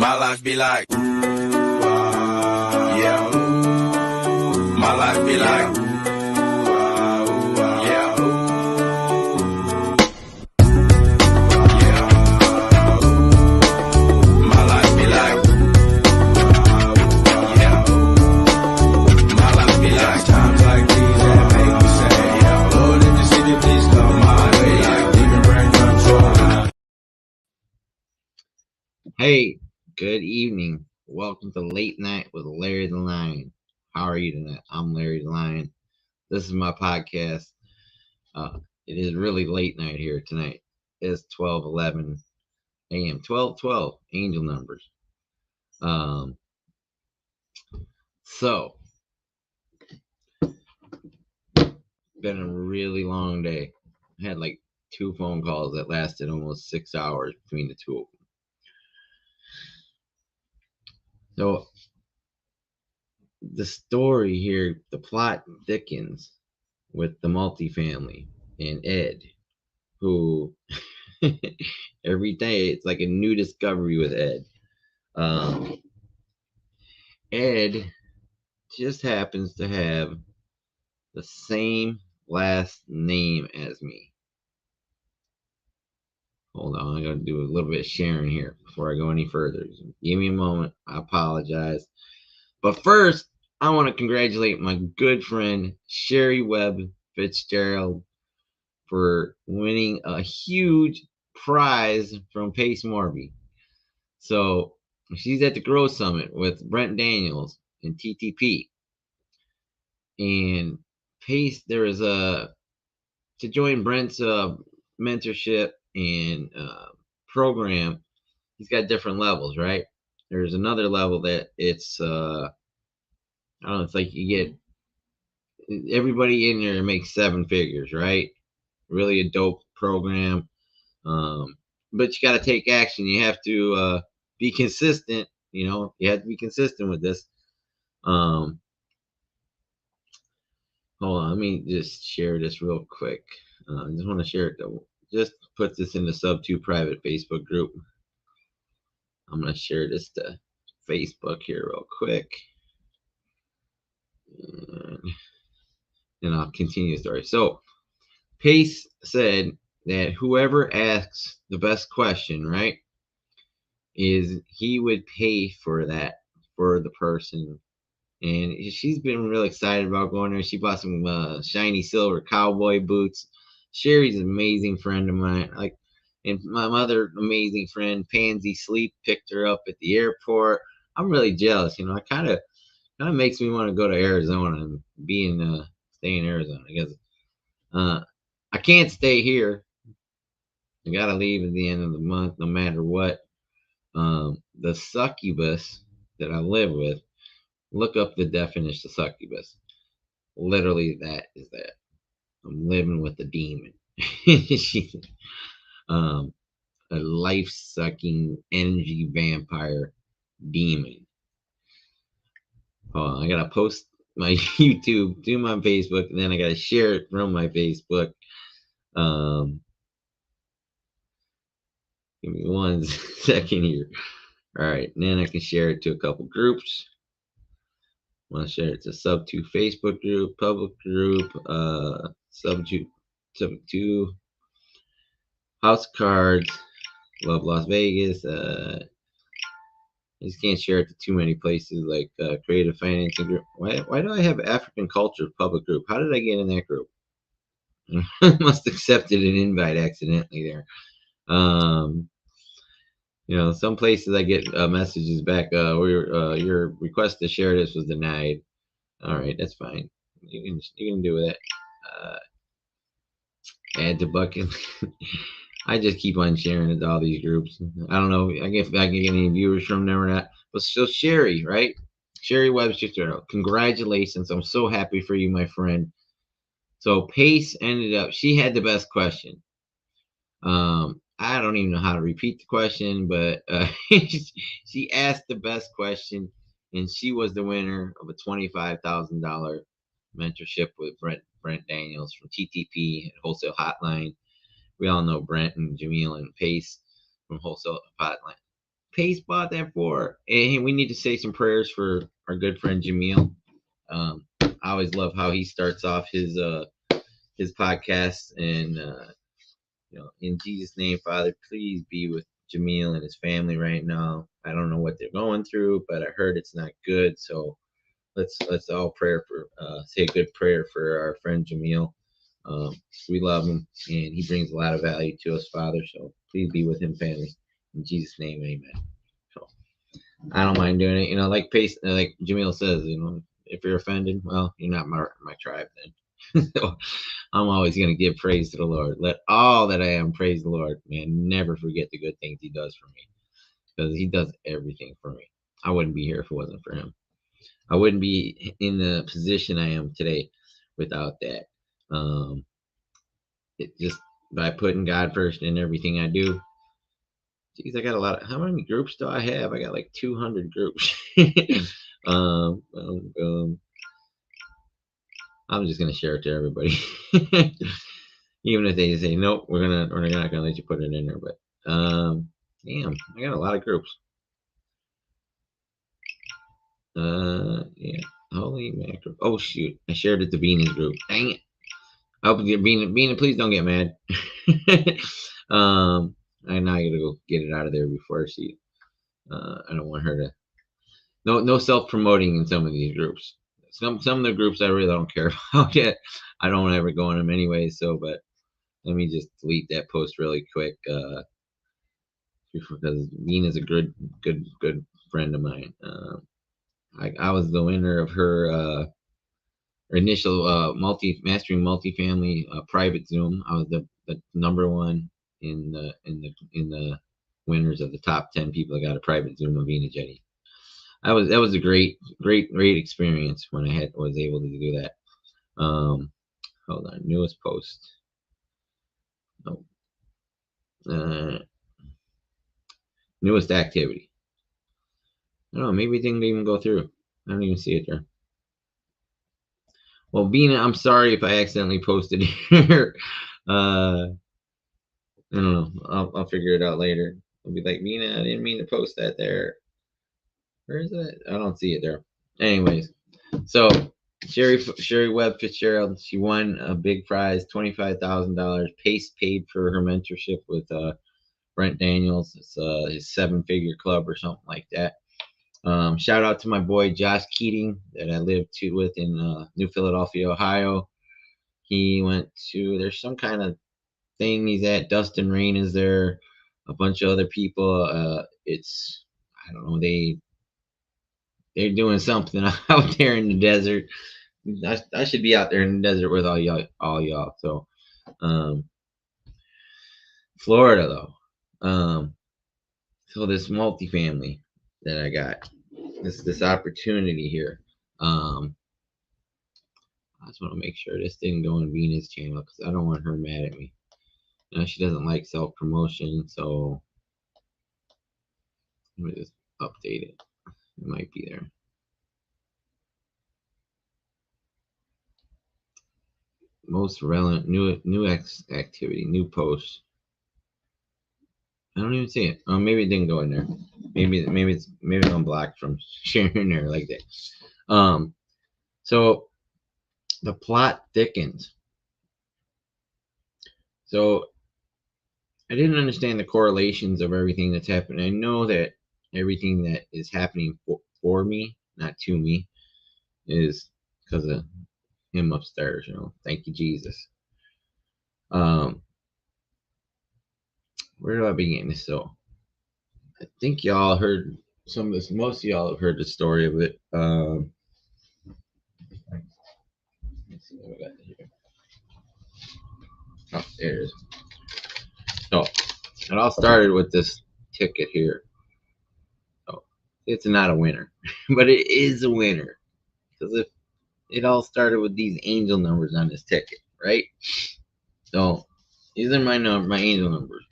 My life be like, ooh, yeah, ooh. My life be like, ooh, yeah, ooh. My life be like, yeah, my life be like times like these that make me say, yeah, Lord, if you see me, please come my way, like leaving brand control. Hey, good evening. Welcome to Late Night with Larry the Lion. How are you tonight? I'm Larry the Lion. This is my podcast. It is really late night here tonight. It's 12:11 a.m. 12:12 angel numbers. So been a really long day. I had like 2 phone calls that lasted almost 6 hours between the two of them. So the story here, the plot thickens with the multifamily and Ed, who every day it's like a new discovery with Ed. Ed just happens to have the same last name as me. Hold on, I gotta do a little bit of sharing here before I go any further. Give me a moment. I apologize. But first, I want to congratulate my good friend Sheri-Webb Fitzgerald for winning a huge prize from Pace Morby. So she's at the Growth Summit with Brent Daniels and TTP. And Pace, there is to join Brent's mentorship and program, he's got different levels, right? There's another level that it's, I don't know, it's like you get, everybody in there makes 7 figures, right? Really a dope program. But you got to take action. You have to be consistent. You have to be consistent with this. Hold on, let me just share this real quick. I just want to share it though. Just put this in the SUBTO private Facebook group. I'm going to share this to Facebook here real quick. And I'll continue the story. So, Pace said that whoever asks the best question, right, is he would pay for that for the person. And she's been really excited about going there. She bought some shiny silver cowboy boots. Sherry's an amazing friend of mine. And my other amazing friend, Pansy Sleep, picked her up at the airport. I'm really jealous. It kind of makes me want to go to Arizona and stay in Arizona. Because I can't stay here. I gotta leave at the end of the month, no matter what. The succubus that I live with. Look up the definition of succubus. Literally, that is that. I'm living with a demon. A life-sucking energy vampire demon. I gotta post my YouTube to my Facebook, and then I gotta share it from my Facebook. Give me 1 second here. All right, and then I can share it to a couple groups. I want to share it to SUBTO Facebook group, public group, SUBTO House Cards, Love Las Vegas. I just can't share it to too many places like Creative Financing Group. Why do I have African Culture public group? How did I get in that group? I must have accepted an invite accidentally there. Some places I get messages back. Your request to share this was denied. All right, that's fine. You can do that. Add to bucket. I just keep on sharing it to all these groups. I don't know. I guess if I can get any viewers from them or not. But still, Sherry, right? Sheri-Webb Fitzgerald. Congratulations! I'm so happy for you, my friend. So Pace ended up. She had the best question. I don't even know how to repeat the question, but she asked the best question, and she was the winner of a $25,000 mentorship with Brent Daniels from TTP Wholesale Hotline. We all know Brent and Jamil and Pace from Wholesale Hotline. Pace bought that for? And we need to say some prayers for our good friend Jamil. I always love how he starts off his podcast, and in Jesus' name, Father, please be with Jamil and his family right now. I don't know what they're going through, but I heard it's not good. So let's all say a good prayer for our friend Jamil. We love him, and he brings a lot of value to us, Father. So please be with him, family. In Jesus' name, amen. So I don't mind doing it. Like Jamil says, if you're offended, well, you're not my tribe then. So I'm always going to give praise to the Lord. Let all that I am praise the Lord, man. Never forget the good things he does for me, because he does everything for me. I wouldn't be here if it wasn't for him. I wouldn't be in the position I am today without that. It just by putting God first in everything I do. Geez, I got a lot. How many groups do I have? I got like 200 groups. I'm just gonna share it to everybody, even if they say nope, we're not gonna let you put it in there. But damn, I got a lot of groups. Yeah, holy mackerel! Oh shoot, I shared it to Venus group. Dang it! I hope Venus, please don't get mad. I now gotta go get it out of there before she. I don't want her to. No self promoting in some of these groups. Some of the groups I really don't care about yet. I don't ever go in them anyway. So, but let me just delete that post really quick. Because Nina's a good friend of mine. I was the winner of her initial mastering multifamily private Zoom. I was the number one in the winners of the top 10 people that got a private Zoom of Vina Jetty. That was a great experience when I was able to do that. Hold on, newest post. Newest activity. I don't know, maybe it didn't even go through. I don't even see it there. Well, Vina, I'm sorry if I accidentally posted here. I don't know. I'll figure it out later. I'll be like, Vina, I didn't mean to post that there. Where is it? I don't see it there. Anyways, so Sheri-Webb Fitzgerald, she won a big prize, $25,000. Pace paid for her mentorship with Brent Daniels. It's his 7-figure club or something like that. Shout out to my boy Josh Keating that I lived with in New Philadelphia, Ohio. He went to, there's some kind of thing he's at. Dustin Rain is there, a bunch of other people. I don't know, they're doing something out there in the desert. I should be out there in the desert with all y'all. So, Florida though. So this multifamily that I got, this opportunity here. I just want to make sure this didn't go in Venus' channel because I don't want her mad at me. She doesn't like self-promotion, so let me just update it. It might be there. Most relevant new activity, new post. I don't even see it. Oh, maybe it didn't go in there. Maybe I'm blocked from sharing there like that. So the plot thickens. So I didn't understand the correlations of everything that's happening. I know that everything that is happening for me, not to me, is because of him upstairs. Thank you, Jesus. Where do I begin? So I think y'all heard some of this. Most of y'all have heard the story of it. Let's see what we got here. Oh, there it is. So it all started with this ticket here. Oh, it's not a winner, but it is a winner because if it all started with these angel numbers on this ticket, right? So these are my angel numbers.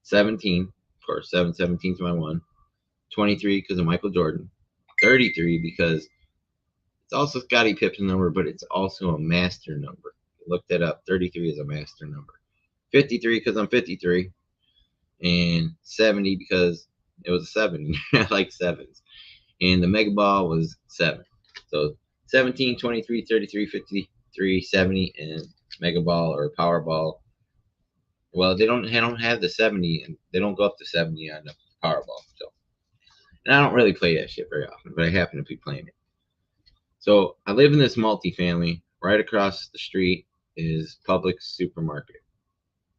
17, of course, 717 to my 1. 23 because of Michael Jordan. 33 because it's also Scottie Pippen's number, but it's also a master number. Look that up. 33 is a master number. 53 because I'm 53. And 70 because It was a 7. I like 7s. And the Mega Ball was 7. So 17, 23, 33, 53, 70, and Mega Ball or Powerball. Well, they don't have the 70, and they don't go up to 70 on the Powerball. So, and I don't really play that shit very often, but I happen to be playing it. So I live in this multifamily. Right across the street is Publix supermarket.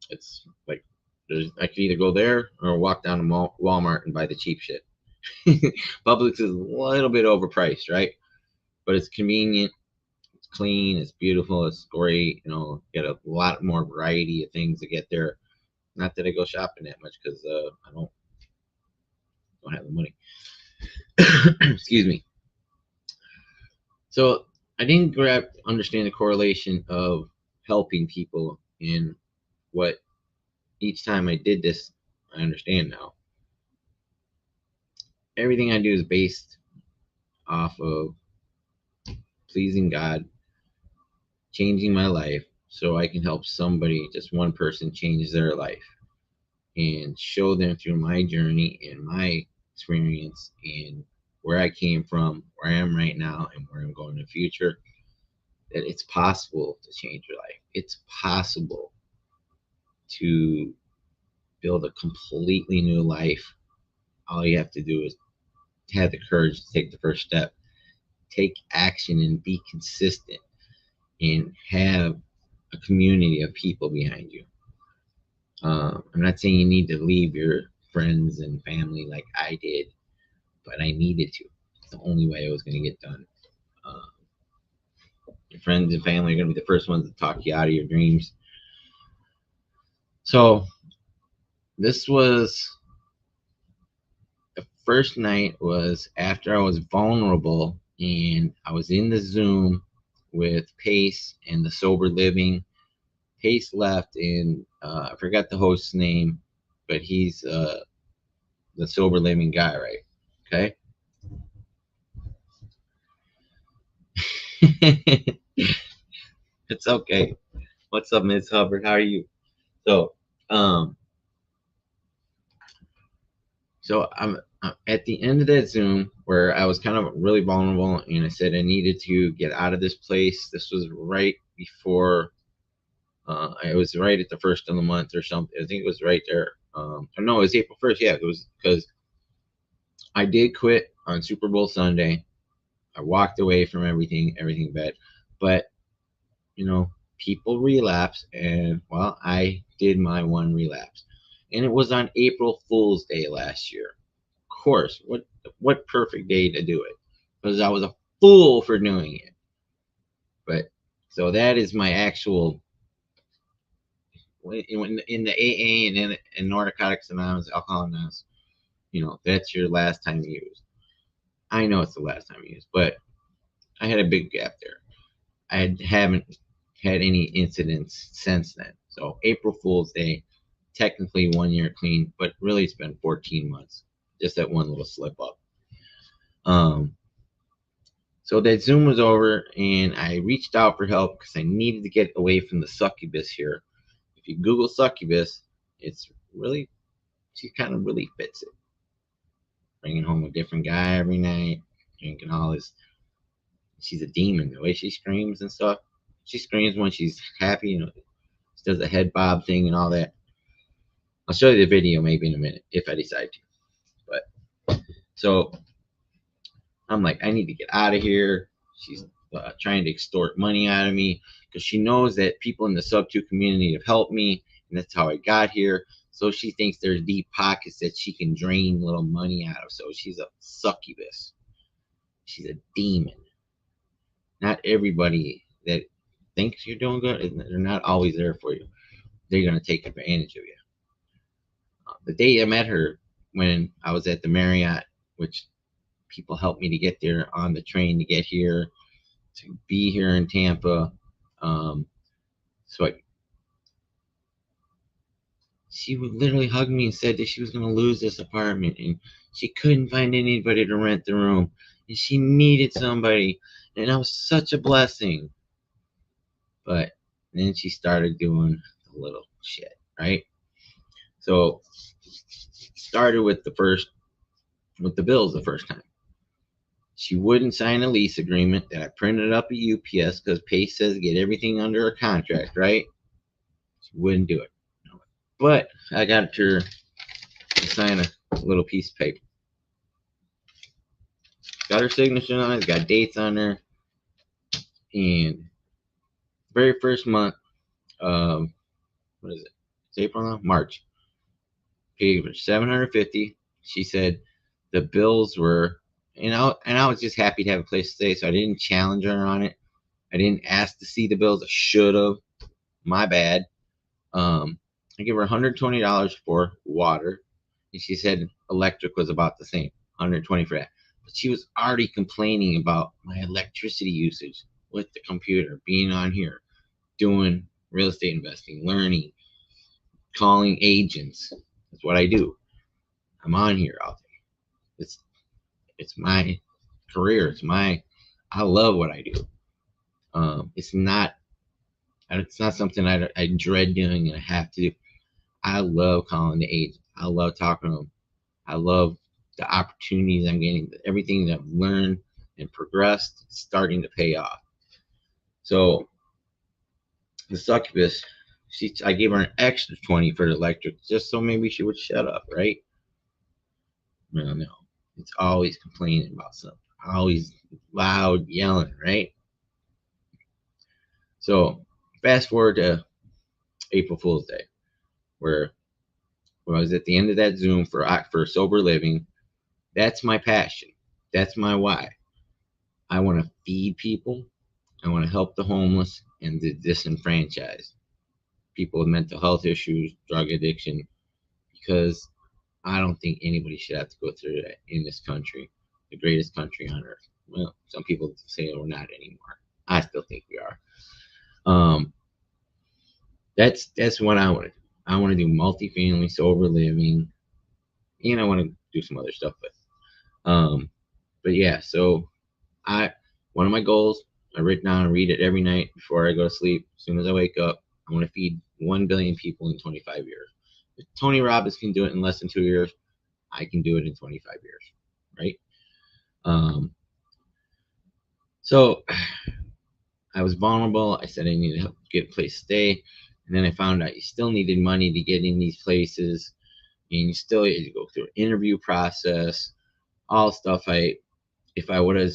It's like I could either go there or walk down to Walmart and buy the cheap shit. Publix is a little bit overpriced, right? But it's convenient, it's clean, it's beautiful, it's great. You know, get a lot more variety of things to get there. Not that I go shopping that much because I don't have the money. Excuse me. So I didn't understand the correlation of helping people in what each time I did this, I understand now. Everything I do is based off of pleasing God, changing my life so I can help somebody, just one person, change their life and show them through my journey and my experience and where I came from, where I am right now, and where I'm going in the future, that it's possible to change your life. It's possible to build a completely new life. All you have to do is have the courage to take the first step, take action, and be consistent, and have a community of people behind you. I'm not saying you need to leave your friends and family like I did, but I needed to. It's the only way it was going to get done. Your friends and family are going to be the first ones to talk you out of your dreams. So this was the first night was after I was vulnerable, and I was in the Zoom with Pace and the Sober Living. Pace left, and I forgot the host's name, but he's the Sober Living guy, right? Okay. It's okay. What's up, Ms. Hubbard? How are you? So, I'm at the end of that Zoom where I was kind of really vulnerable, and I said I needed to get out of this place. This was right before. It was right at the first of the month or something. I think it was right there. No, it was April 1st. Yeah, it was because I did quit on Super Bowl Sunday. I walked away from everything bad. But, you know, people relapse, and, well, I did my one relapse. And it was on April Fool's Day last year. Of course, what perfect day to do it? Because I was a fool for doing it. But, so that is my actual, in the AA and in Narcotics Anonymous, Alcohol Anonymous, you know, that's your last time used. I know it's the last time used, but I had a big gap there. I haven't had any incidents since then. So April Fool's Day, technically 1 year clean, but really it's been 14 months. Just that one little slip up. So that Zoom was over, and I reached out for help because I needed to get away from the succubus here. If you Google succubus, it's really, she kind of really fits it. Bringing home a different guy every night, drinking all this. She's a demon. The way she screams and stuff. She screams when she's happy, you know. She does the head bob thing and all that. I'll show you the video maybe in a minute if I decide to. But so I'm like, I need to get out of here. She's trying to extort money out of me because she knows that people in the SUBTO community have helped me, and that's how I got here. So she thinks there's deep pockets that she can drain little money out of. So she's a succubus. She's a demon. Not everybody that thinks you're doing good, they're not always there for you. They're going to take advantage of you. The day I met her, when I was at the Marriott, which people helped me to get there on the train to get here, to be here in Tampa. She would literally hug me and said that she was going to lose this apartment, and she couldn't find anybody to rent the room, and she needed somebody, and that was such a blessing. But then she started doing a little shit, right? So started with the first with the bills the first time. She wouldn't sign a lease agreement that I printed up at UPS because Pace says get everything under a contract, right? She wouldn't do it. But I got her to sign a little piece of paper. Got her signature on it, got dates on there. And very first month, what is it? It's April now? March. Paid her $750. She said the bills were, and I was just happy to have a place to stay, so I didn't challenge her on it. I didn't ask to see the bills. I should have. My bad. I gave her $120 for water, and she said electric was about the same, $120 for that. But she was already complaining about my electricity usage with the computer, being on here, doing real estate investing, learning, calling agents. That's what I do. I'm on here all day. It's my career. I love what I do. It's not something I dread doing and I have to do. I love calling the agents. I love talking to them. I love the opportunities I'm getting. Everything that I've learned and progressed, it's starting to pay off. So the succubus, I gave her an extra 20 for the electric just so maybe she would shut up, right? No. It's always complaining about something. Always loud yelling, right? So fast forward to April Fool's Day, where I was at the end of that Zoom for sober living. That's my passion. That's my why. I want to feed people. I want to help the homeless and the disenfranchised, people with mental health issues, drug addiction, because I don't think anybody should have to go through that in this country, the greatest country on earth. Well, some people say we're not anymore. I still think we are. That's what I want to do. I want to do multifamily, sober living, and I want to do some other stuff. But yeah, so one of my goals, I write down and read it every night before I go to sleep. As soon as I wake up, I want to feed 1 billion people in 25 years. If Tony Robbins can do it in less than 2 years, I can do it in 25 years, right? So I was vulnerable. I said I needed to get a place to stay. And then I found out you still needed money to get in these places. And you still had to go through an interview process, all stuff. If I would have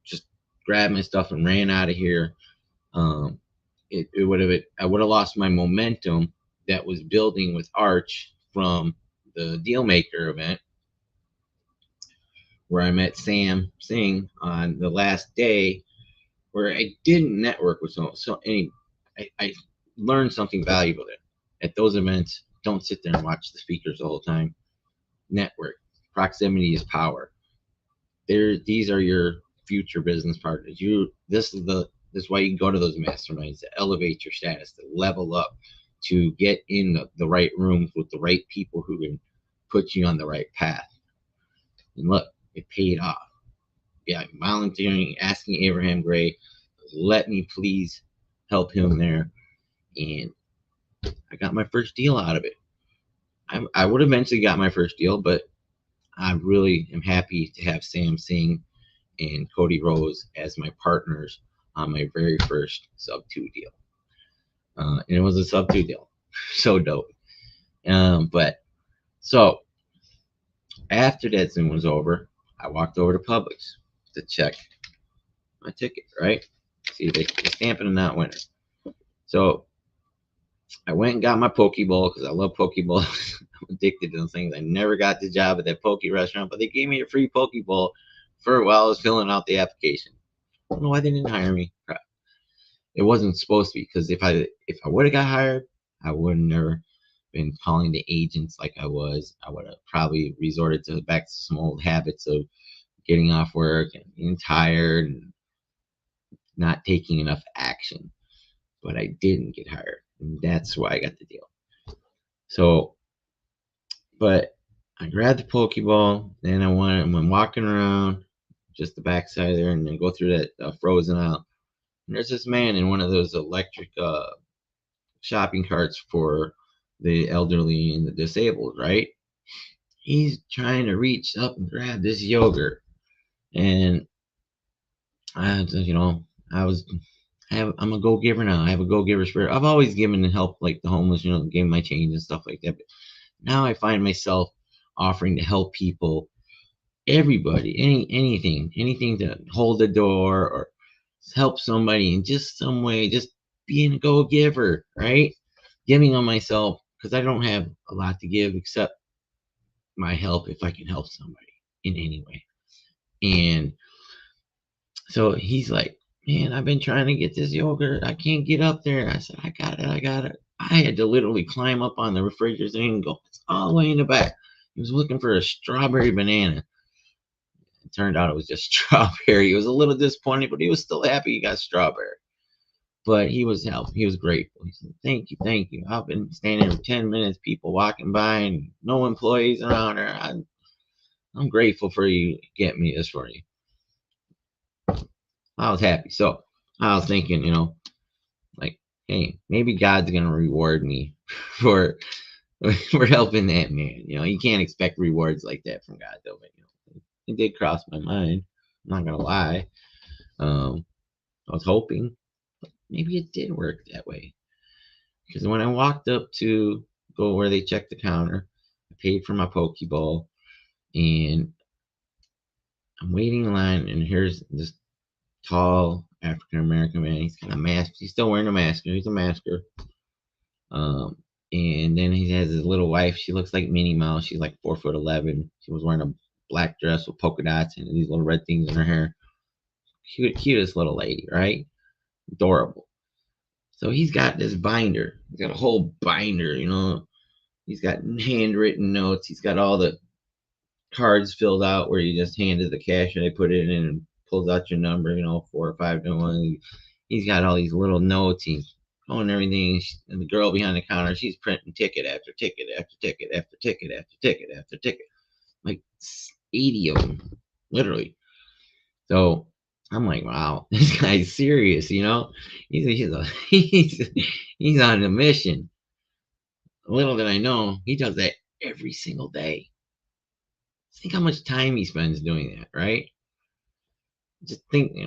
just grabbed my stuff and ran out of here, I would have lost my momentum that was building with Arch from the Dealmaker event, where I met Sam Singh on the last day, where I didn't network with I learned something valuable there. At those events, don't sit there and watch the speakers the whole time. Network. Proximity is power. These are your future business partners. This is why you go to those masterminds, to elevate your status, to level up, to get in the right rooms with the right people who can put you on the right path. And look, it paid off. Yeah, volunteering, asking Abraham Gray, let me please help him there. And I got my first deal out of it. I would eventually got my first deal, but I really am happy to have Sam Singh and Cody Rose as my partners on my very first SUBTO deal. And it was a SUBTO deal. So dope. But so after that Zoom was over, I walked over to Publix to check my ticket, right? See, they stamping a not winner. So I went and got my poke bowl because I love poke bowls. I'm addicted to those things. I never got the job at that poke restaurant, but they gave me a free poke bowl while I was filling out the application. I don't know why they didn't hire me. Crap. It wasn't supposed to be, because if I would have got hired, I would have never been calling the agents like I was. I would have probably resorted back to some old habits of getting off work and being tired and not taking enough action. But I didn't get hired, and that's why I got the deal. So, but I grabbed the Pokeball, then I went walking around just the backside there, and then go through that frozen aisle. And there's this man in one of those electric shopping carts for the elderly and the disabled, right? he's trying to reach up and grab this yogurt. And I, I'm a go-giver now. I have a go-giver spirit. I've always given and helped like the homeless, gave my change and stuff like that. But now I find myself offering to help people, everybody, anything to hold the door or help somebody in just some way, just being a go-giver, right? Giving on myself because I don't have a lot to give except my help if I can help somebody in any way. And so he's like, man, I've been trying to get this yogurt. I can't get up there. I said, I got it. I had to literally climb up on the refrigerator and go, it's all the way in the back. He was looking for a strawberry banana. It turned out it was just strawberry. He was a little disappointed, but he was still happy he got strawberry. But he was helpful. He was grateful. He said, thank you. I've been standing for 10 minutes, people walking by and no employees around her. I'm grateful for you getting me this for you. I was happy. So I was thinking, like, hey, maybe God's going to reward me for helping that man. You can't expect rewards like that from God, though. But, it did cross my mind. I'm not going to lie. I was hoping. Maybe it did work that way. Because when I walked up to go where they checked the counter, I paid for my poke bowl, and I'm waiting in line, and here's this tall African American man. He's kind of masked. He's still wearing a mask. He's a masker. And then he has his little wife. She looks like Minnie Mouse. She's like 4'11". She was wearing a black dress with polka dots and these little red things in her hair. Cutest little lady, right? Adorable. So he's got this binder. He's got a whole binder, He's got handwritten notes. He's got all the cards filled out where you just hand it the cashier. They put it in and pulls out your number, 4 or 5 to 1. He's got all these little notes. He's going everything. And the girl behind the counter, she's printing ticket after ticket after ticket after ticket after ticket after ticket. Like 80 of them, literally. So I'm like, wow, this guy's serious, He's on a mission. Little did I know, he does that every single day. Think how much time he spends doing that, right? Just think,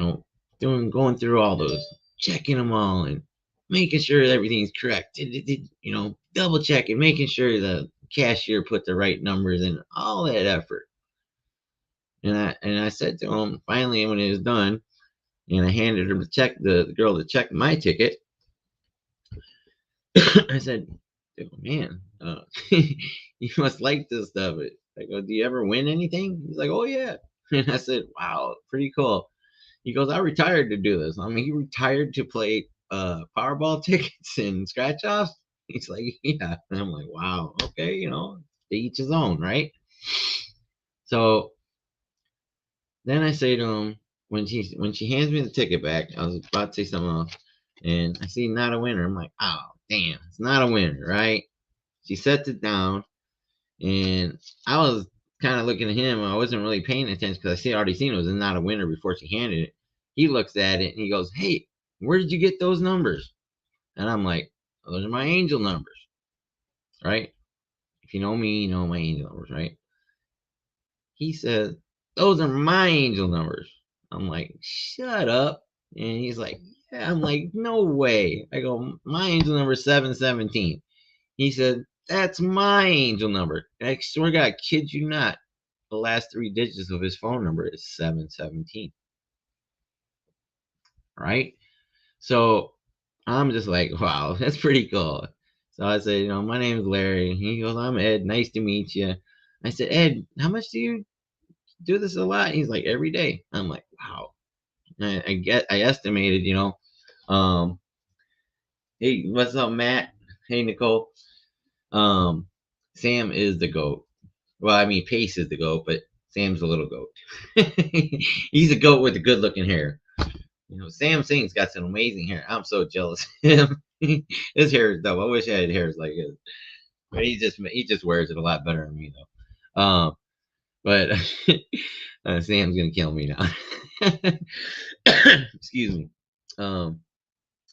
going through all those, checking them all and making sure everything's correct. Double checking, making sure the cashier put the right numbers in, all that effort. And I said to him, finally, when it was done, and I handed her the girl to check my ticket. I said, man, you must like this stuff. I go, do you ever win anything? He's like, oh yeah. And I said, wow, pretty cool. He goes, I retired to do this. I mean, he retired to play Powerball tickets and scratch offs. He's like, yeah. And I'm like, wow, okay, to each his own, right? So then I say to him, when she hands me the ticket back, I was about to say something else, and I see not a winner. I'm like, oh, damn, it's not a winner, right? She sets it down, and I was kind of looking at him. I wasn't really paying attention because I already seen it was not a winner before she handed it. He looks at it, and he goes, hey, where did you get those numbers? And I'm like, those are my angel numbers, right? If you know me, you know my angel numbers, right? He says, those are my angel numbers. I'm like, shut up. And he's like, yeah. I'm like, no way. I go, my angel number is 717. He said, that's my angel number. And I swear to God, kid you not, the last 3 digits of his phone number is 717. Right? So I'm just like, wow, that's pretty cool. So I said, my name is Larry. He goes, I'm Ed. Nice to meet you. I said, Ed, how much do you do this a lot? He's like, every day. I'm like, wow. I estimated, hey, what's up, Matt? Hey, Nicole. Sam is the goat. Well, I mean, Pace is the goat, but Sam's a little goat. He's a goat with the good looking hair. Sam Singh's got some amazing hair. I'm so jealous of him. His hair is dope. I wish I had hairs like his. But he just wears it a lot better than me though. But Sam's gonna kill me now. Excuse me.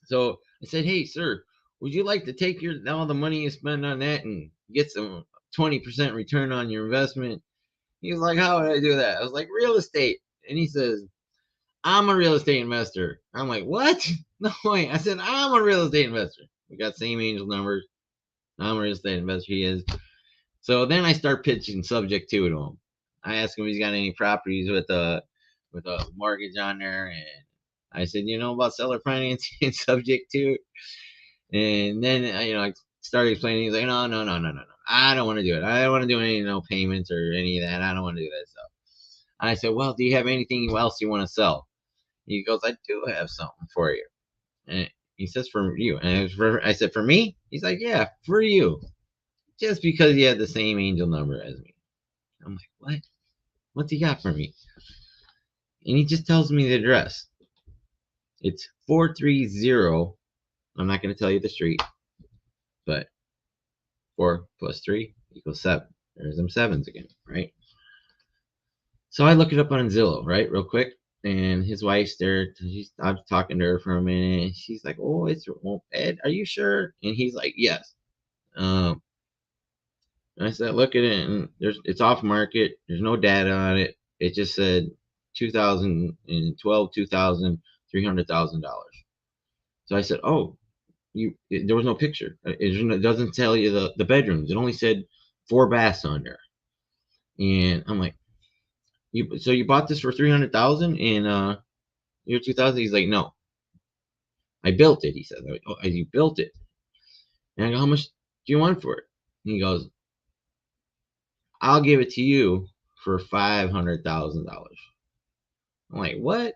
So I said, hey, sir, would you like to take all the money you spend on that and get some 20% return on your investment. He was like, how would I do that? I was like, real estate. And he says, I'm a real estate investor. I'm like, what? No way. I said, I'm a real estate investor. We got same angel numbers. I'm a real estate investor. He is. So then I start pitching subject to him. I ask him if he's got any properties with a mortgage on there, and I said, you know about seller financing subject to. And then I started explaining. He's like, no. I don't want to do it. I don't want to do any payments or any of that. I don't want to do that stuff. I said, well, do you have anything else you want to sell? He goes, I do have something for you. And he says, for you. And I said, for me? He's like, yeah, for you. Just because you had the same angel number as me. I'm like, what? What's he got for me? And he just tells me the address. It's 430. I'm not going to tell you the street, but 4 plus 3 equals 7. There's them sevens again, right? So I look it up on Zillow, right, real quick. And his wife's there. I'm talking to her for a minute. And she's like, oh, Ed, are you sure? And he's like, yes. And I said, look at it, and it's off market. There's no data on it. It just said 2012, 2000, $300,000. So I said, oh, there was no picture. It doesn't tell you the bedrooms. It only said 4 baths on there. And I'm like, so you bought this for 300,000 in year 2000? He's like, no, I built it. He said, oh, you built it. And I go, how much do you want for it? And he goes, I'll give it to you for $500,000. I'm like, what?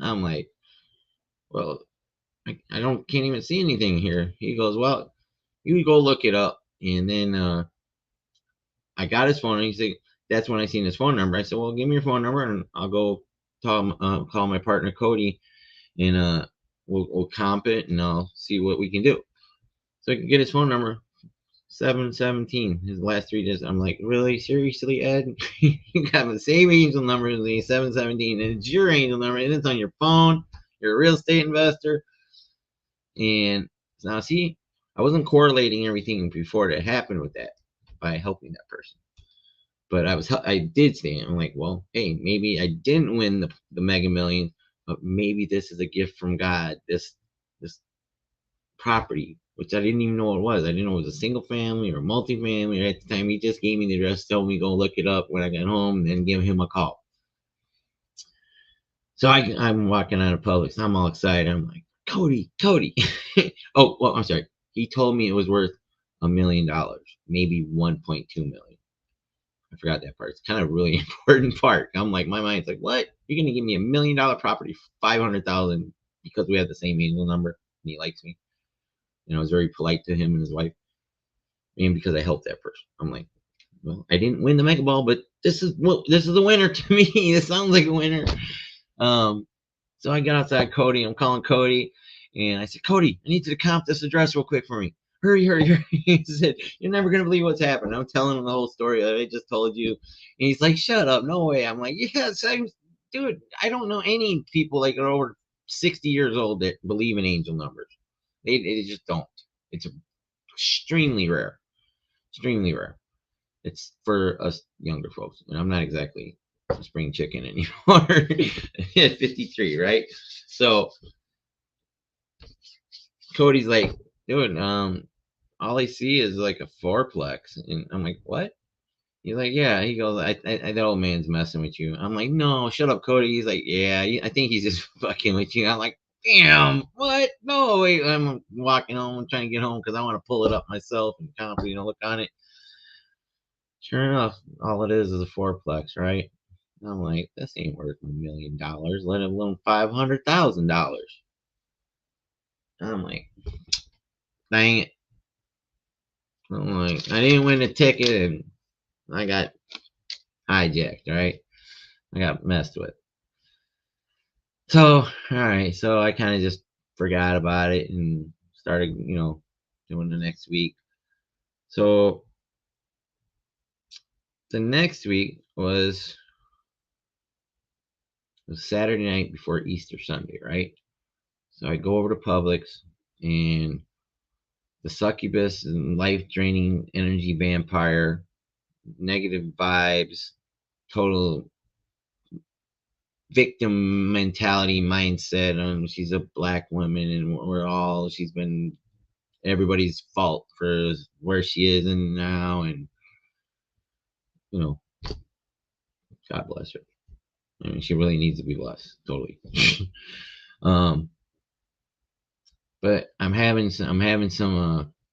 I'm like, well, I can't even see anything here. He goes, well, you go look it up. And then I got his phone, and he said, that's when I seen his phone number. I said, well, give me your phone number, and I'll go call my partner Cody, and we'll comp it, and I'll see what we can do. So I can get his phone number. 717, his last 3 digits. I'm like, really? Seriously, Ed? You got the same angel number as me, 717, and it's your angel number, and it's on your phone. You're a real estate investor. And now, see, I wasn't correlating everything before that happened with that by helping that person. But I did say it. I'm like, well, hey, maybe I didn't win the Mega Millions, but maybe this is a gift from God. This property, which I didn't even know what it was. I didn't know it was a single family or multifamily. At the time, he just gave me the address, told me go look it up when I got home, and then give him a call. So I'm walking out of Publix. I'm all excited. I'm like, Cody. Oh, well, I'm sorry. He told me it was worth $1 million, maybe 1.2 million. I forgot that part. It's kind of a really important part. I'm like, my mind's like, what? You're gonna give me $1 million property for 500,000 because we have the same angel number and he likes me? And I was very polite to him and his wife, and because I helped that person. I'm like, well, I didn't win the Mega Ball, but this is a winner to me. This sounds like a winner. So I got outside Cody. I'm calling Cody, and I said, Cody, I need you to comp this address real quick for me. Hurry. He said, you're never going to believe what's happened. I'm telling him the whole story that I just told you. And he's like, shut up. No way. I'm like, yes, dude, I don't know any people like over 60 years old that believe in angel numbers. They just don't. It's extremely rare. Extremely rare. It's for us younger folks. And I'm not exactly a spring chicken anymore. At 53, right? So Cody's like, dude, all I see is like a fourplex. And I'm like, what? He's like, yeah. He goes, I that old man's messing with you. I'm like, no, shut up, Cody. He's like, yeah, I think he's just fucking with you. I'm like, damn, what? No, wait. I'm walking home. I'm trying to get home because I want to pull it up myself and kind of, look on it. Sure enough, all it is a fourplex, right? I'm like, this ain't worth $1 million, let alone $500,000. I'm like, dang it. I'm like, I didn't win the ticket and I got hijacked, right? I got messed with. So, all right. So I kind of just forgot about it and started, doing the next week. So the next week was Saturday night before Easter Sunday, right? So I go over to Publix, and the succubus and life-draining energy vampire, negative vibes, total victim mentality mindset. She's a black woman, and she's been everybody's fault for where she is and now, and you know, God bless her. I mean, she really needs to be blessed, totally. But I'm having some.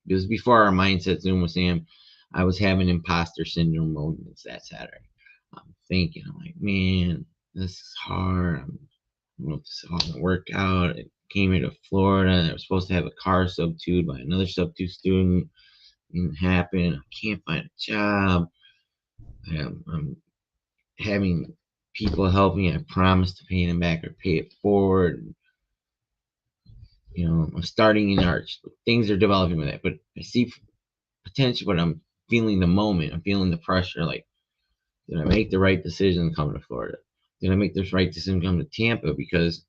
It was before our mindset Zoom with Sam. I was having imposter syndrome moments that Saturday. I'm thinking, I'm like, man, this is hard. I don't know if this is all gonna work out. I came here to Florida. I was supposed to have a car substituted by another substitute student. Didn't happen. I can't find a job. I'm having people help me. I promised to pay them back or pay it forward. You know, I'm starting in arch. Things are developing with that, but I see potential. But I'm feeling the moment. I'm feeling the pressure. Like, did I make the right decision coming to Florida? Did I make this right decision coming to Tampa? Because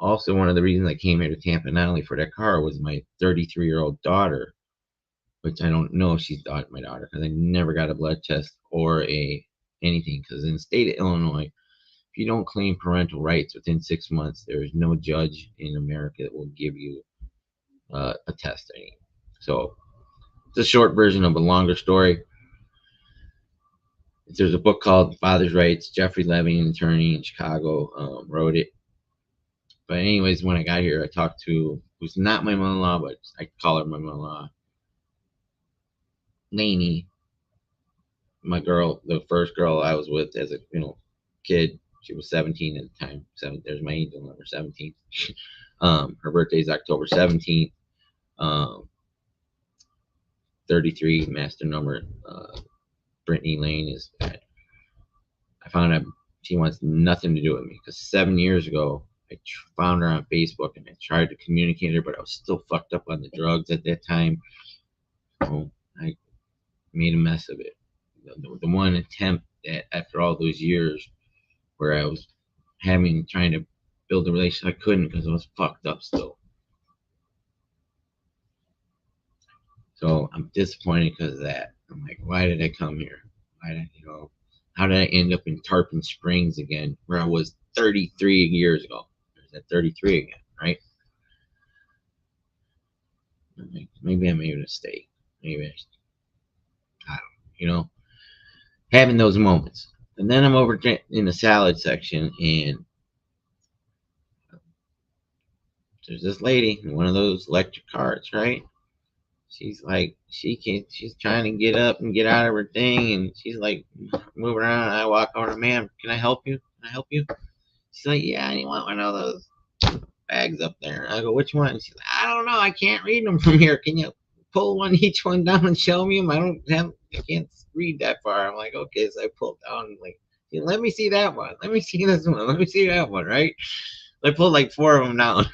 also one of the reasons I came here to Tampa, not only for that car, was my 33-year-old daughter, which I don't know if she's my daughter because I never got a blood test or anything. Because in the state of Illinois, if you don't claim parental rights within 6 months, there is no judge in America that will give you a test. So it's a short version of a longer story. There's a book called Father's Rights. Jeffrey Levy, an attorney in Chicago, wrote it. But anyways, when I got here, I talked to, who's not my mother-in-law, but I call her my mother-in-law, Lainey, my girl, the first girl I was with as a kid. She was 17 at the time. There's my angel number, 17. Her birthday is October 17th. 33 master number. Brittany Lane is that. I found out she wants nothing to do with me because 7 years ago I found her on Facebook and I tried to communicate her, but I was still fucked up on the drugs at that time. So I made a mess of it. The one attempt that after all those years where I was trying to build a relationship, I couldn't because I was fucked up still. So I'm disappointed because of that. I'm like, why did I come here? How did I end up in Tarpon Springs again, where I was 33 years ago? There's that 33 again, right? Maybe I made a mistake. Maybe I don't know, having those moments. And then I'm over in the salad section, and there's this lady in one of those electric carts, right? She's like, she's trying to get up and get out of her thing, and she's like moving around. I walk over, ma'am, can I help you? Can I help you? She's like, yeah, I want one of those bags up there. I go, which one? She's like, I don't know, I can't read them from here. Can you pull each one down and show me them? I can't read that far. I'm like, okay, so I pulled down, like, let me see that one. Let me see this one. Let me see that one, right? I pulled like 4 of them down.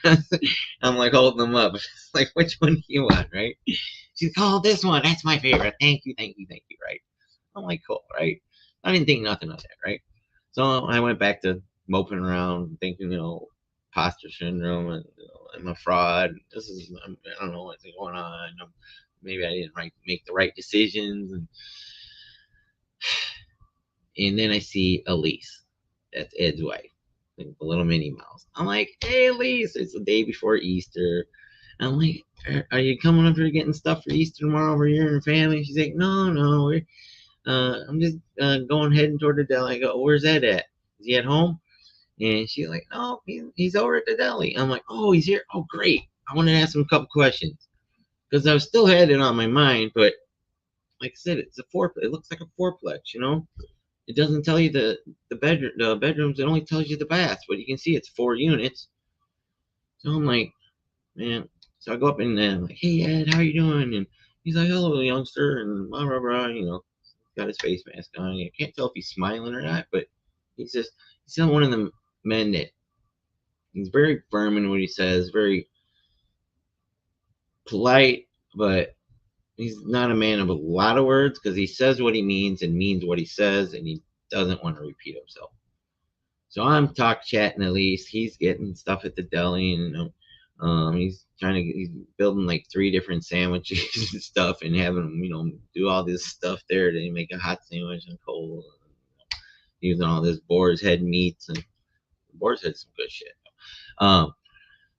I'm like holding them up. Like, which one do you want, right? She's like, oh, this one. That's my favorite. Thank you, right? I'm like, cool, right? I didn't think nothing of that, right? So I went back to moping around, thinking, imposter syndrome, and I'm a fraud. I don't know what's going on. Maybe I didn't make the right decisions. And then I see Elise. That's Ed's wife. Like the little Minnie Mouse. I'm like, hey, Elise, it's the day before Easter. I'm like, are you coming up here getting stuff for Easter tomorrow over here in your family? She's like, no, I'm just heading toward the deli. I go, where's Ed at? Is he at home? And she's like, no, he's over at the deli. I'm like, oh, he's here? Oh, great. I want to ask him a couple questions. Because I still had it on my mind, but like I said, it's it looks like a fourplex, It doesn't tell you the bedrooms. It only tells you the baths, but you can see it's 4 units. So I'm like, man. So I go up and I'm like, hey, Ed, how you doing? And he's like, hello, youngster, and blah, blah, blah, got his face mask on. I can't tell if he's smiling or not, but he's not one of the men that, he's very firm in what he says, very polite, but he's not a man of a lot of words because he says what he means and means what he says, and he doesn't want to repeat himself. So I'm chatting at least. He's getting stuff at the deli, and He's building like 3 different sandwiches and stuff, and having them, do all this stuff there. They make a hot sandwich on coal, using all this boar's head meats, and boar's head's some good shit.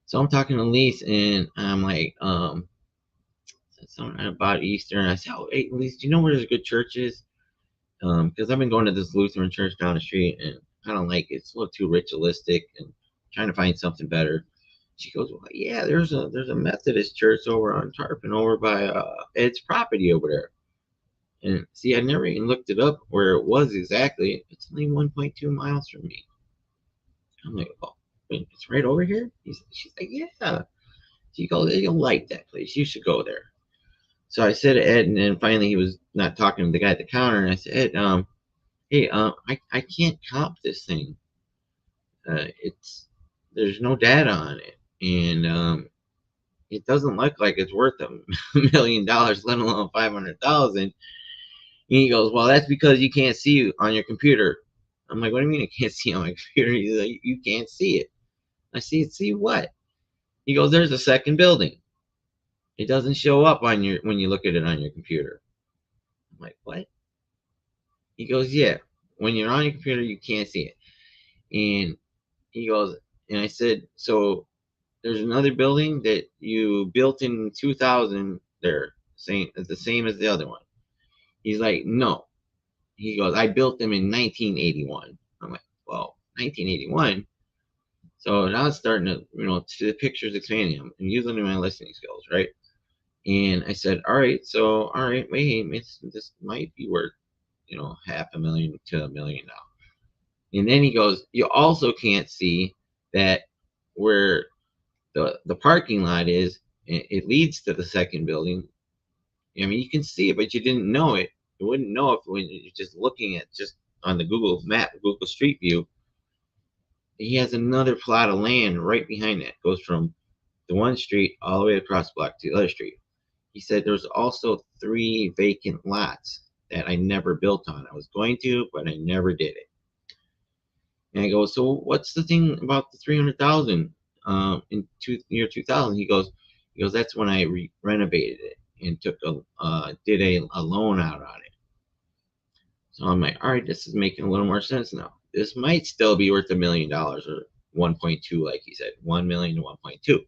So I'm talking to Lise, and I'm like, something about Easter, and I said, "Oh, hey, Lise, do you know where there's a good church is?" Because I've been going to this Lutheran church down the street, and I don't like it. It's a little too ritualistic, and trying to find something better. She goes, "Well, yeah, there's a Methodist church over on Tarpon, over by Ed's property over there." And see, I never even looked it up where it was exactly. It's only 1.2 miles from me. I'm like, "Oh, wait, it's right over here?" She's like, "Yeah." She goes, "You'll like that place. You should go there." So I said to Ed, and then finally he was not talking to the guy at the counter, and I said, "Ed, hey, I can't comp this thing. There's no data on it, and it doesn't look like it's worth $1 million, let alone 500,000." And he goes, "Well, that's because you can't see on your computer." I'm like, "What do you mean I can't see on my computer?" He's like, "You can't see it." I see what? He goes, "There's a second building. It doesn't show up on when you look at it on your computer." I'm like, "What?" He goes, "Yeah, when you're on your computer, you can't see it." And he goes, and I said, "So there's another building that you built in 2000 there, the same as the other one?" He's like, "No." He goes, "I built them in 1981. I'm like, "Well, 1981." So now it's starting to, the picture's expanding. I'm using my listening skills, right? And I said, all right, wait, this might be worth, $500,000 to $1 million. And then he goes, "You also can't see that where the parking lot is, it leads to the second building. I mean, you can see it, but you didn't know it. You wouldn't know if when you're just looking at just on the Google map, Google Street View. He has another plot of land right behind that. Goes from the one street all the way across the block to the other street." He said there's also 3 vacant lots that I never built on. I was going to, but I never did it. And I go, "So what's the thing about the 300,000 in year 2000?" He goes, "That's when I renovated it and did a loan out on it." So I'm like, all right, this is making a little more sense now. This might still be worth $1 million or 1.2, like he said, 1 million to 1.2.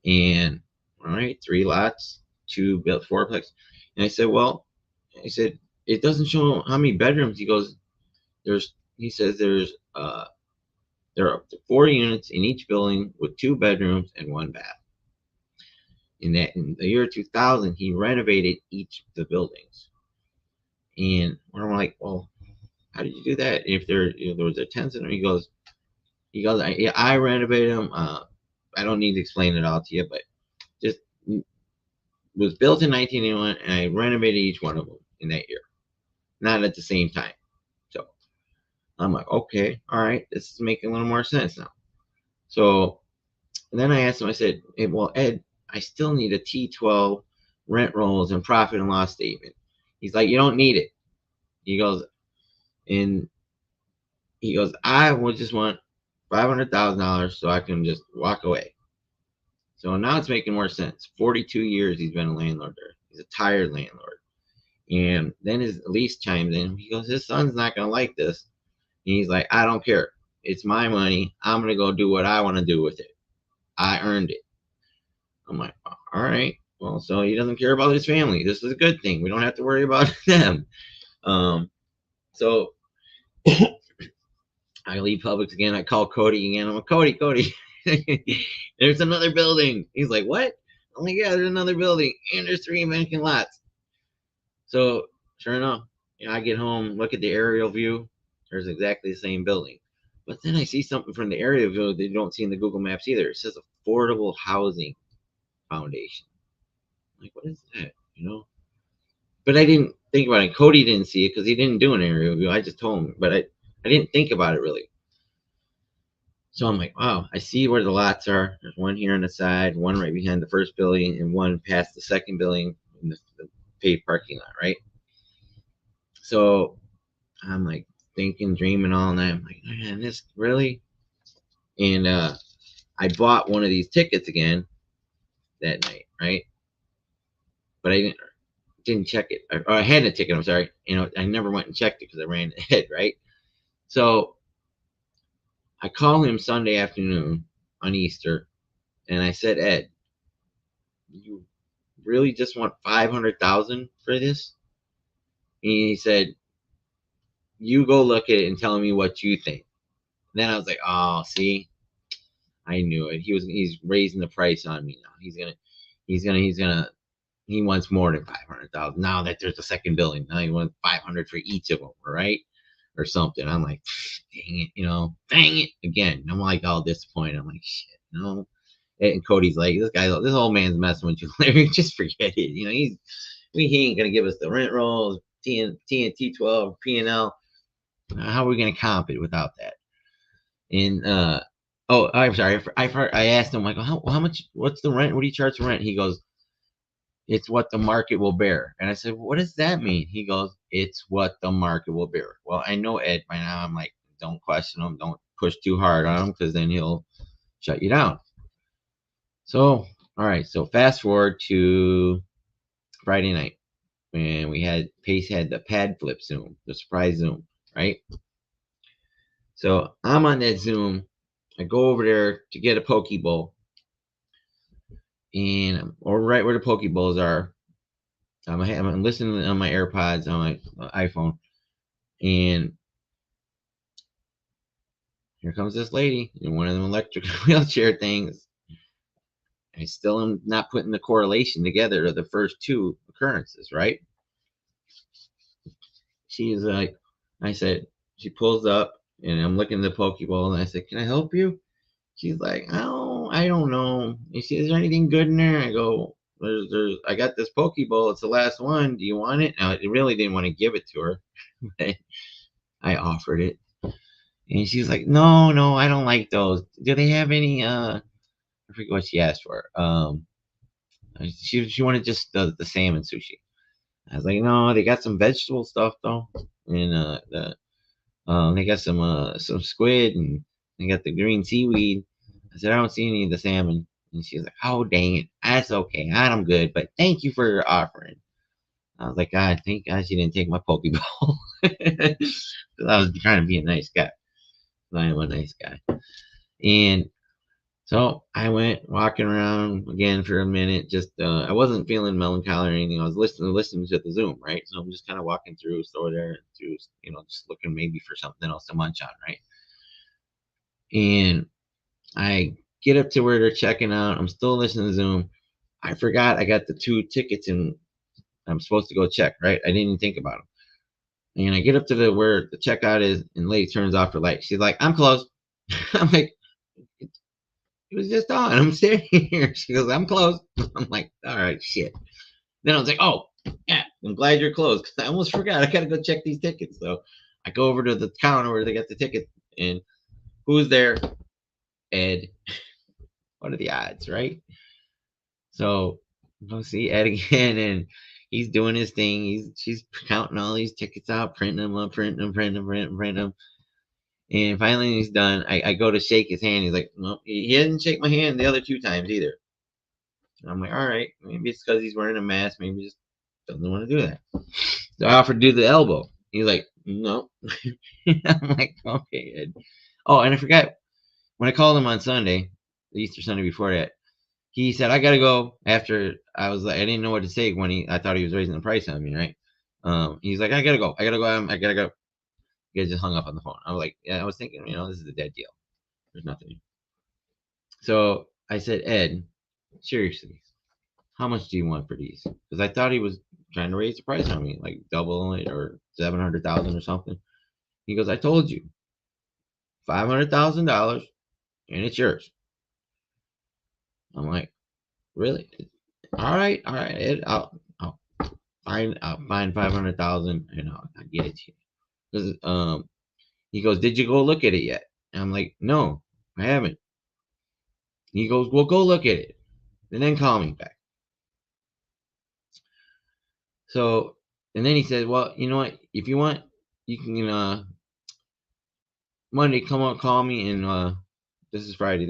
And all right, 3 lots, 2 built fourplex. And I said, well, it doesn't show how many bedrooms. He goes, he says there are 4 units in each building with 2 bedrooms and 1 bath. In the year 2000, he renovated each of the buildings. And I'm like, "Well, how did you do that? If there was a tenants in there?" He goes, I renovated them. I don't need to explain it all to you, but just was built in 1981, and I renovated each one of them in that year, not at the same time. So I'm like, okay, all right, this is making a little more sense now. So then I asked him, I said, "Hey, well, Ed, I still need a T12 rent rolls and profit and loss statement." He's like, "You don't need it." He goes, "I would just want $500,000 so I can just walk away." So now it's making more sense. 42 years he's been a landlord there. He's a tired landlord. And then his lease chimes in. He goes, his son's not going to like this. And he's like, "I don't care. It's my money. I'm going to go do what I want to do with it. I earned it." I'm like, all right. Well, so he doesn't care about his family. This is a good thing. We don't have to worry about them. So I leave Publix again. I call Cody again. I'm like, Cody, there's another building." He's like, "What?" I'm like, "Yeah, there's another building, and there's 3 vacant lots." So sure enough, I get home, look at the aerial view. There's exactly the same building. But then I see something from the aerial view that you don't see in the Google Maps either. It says Affordable Housing Foundation. I'm like, what is that? But I didn't think about it. Cody didn't see it because he didn't do an aerial view. I just told him, but I didn't think about it really. So I'm like, wow, I see where the lots are. There's one here on the side, one right behind the first building, and one past the second building in the paved parking lot, right? So I'm like thinking, dreaming all night. I'm like, man, this really? And I bought one of these tickets again that night, right? But I didn't check it. Or I had a ticket. I'm sorry. I never went and checked it because I ran ahead, right? So I call him Sunday afternoon on Easter, and I said, Ed, you really just want 500,000 for this? And he said, you go look at it and tell me what you think. And then I was like, oh, see, I knew it. He's raising the price on me now. He wants more than 500,000 now that there's a second building. Now he wants 500 for each of them, right? Or something. I'm like, dang it, dang it again. I'm like all disappointed. I'm like, shit, And Cody's like, this old man's messing with you, Larry. Just forget it. He ain't gonna give us the rent rolls, TNT 12, P&L. How are we gonna comp it without that? And oh, I'm sorry. I asked him like, how much? What's the rent? What do you charge for rent? He goes, it's what the market will bear. And I said, what does that mean? He goes, it's what the market will bear. Well, I know Ed by now. I'm like, don't question him. Don't push too hard on him because then he'll shut you down. So, all right. So fast forward to Friday night when Pace had the pad flip Zoom, the surprise Zoom, right? So I'm on that Zoom. I go over there to get a Poke Bowl. And or right where the Poke Bowls are, I'm listening on my AirPods on my iPhone, and here comes this lady in one of them electric wheelchair things. I still am not putting the correlation together of the first two occurrences, right? She's like, I said, she pulls up, and I'm looking at the Poke Bowl, and I said, can I help you? She's like, oh, I don't know. Is there anything good in there? I go, I got this Poke Bowl. It's the last one. Do you want it? Now, I really didn't want to give it to her. But I offered it. And she's like, no, I don't like those. Do they have any, I forget what she asked for. She wanted just the salmon sushi. I was like, no, they got some vegetable stuff though. And they got some squid and they got the green seaweed. I said, I don't see any of the salmon. And she's like, oh, dang it. That's okay. I'm good. But thank you for your offering. I was like, God, thank God she didn't take my Poke Bowl. I was trying to be a nice guy. I am a nice guy. And so I went walking around again for a minute. Just I wasn't feeling melancholy or anything. I was listening to the Zoom, right? So I'm just kind of walking through store there, through just looking maybe for something else to munch on, right? And I get up to where they're checking out. I'm still listening to Zoom. I forgot I got the 2 tickets and I'm supposed to go check, right? I didn't even think about them. And I get up to where the checkout is, and the lady turns off her light. She's like, I'm closed. I'm like, it was just on. I'm sitting here. She goes, I'm closed. I'm like, all right, shit. Then I was like, oh, yeah, I'm glad you're closed because I almost forgot. I got to go check these tickets. So I go over to the counter where they got the ticket, and who's there? Ed. What are the odds, right? So go see Ed again, and he's doing his thing. She's counting all these tickets out, printing them up, printing them. And finally he's done. I go to shake his hand. He's like, no, he didn't shake my hand the other 2 times either. And I'm like, all right, maybe it's because he's wearing a mask. Maybe he just doesn't want to do that. So I offered to do the elbow. He's like, no. I'm like, okay, Ed. Oh, and I forgot when I called him on Sunday, the Easter Sunday before that, he said, I gotta go. After I was like, I didn't know what to say when I thought he was raising the price on me, right? He's like, I gotta go. I gotta go. You guys just hung up on the phone. I was like, yeah, I was thinking, this is a dead deal. There's nothing. So I said, Ed, seriously, how much do you want for these? Because I thought he was trying to raise the price on me, like double it or 700,000 or something. He goes, I told you, $500,000, and it's yours. I'm like, really? All right, Ed, I'll find 500,000 and I'll get it to you. Because he goes, did you go look at it yet? And I'm like, no, I haven't. He goes, well, go look at it and then call me back. So, and then he said, well, you know what? If you want, you can, Monday, come on, call me. And this Friday.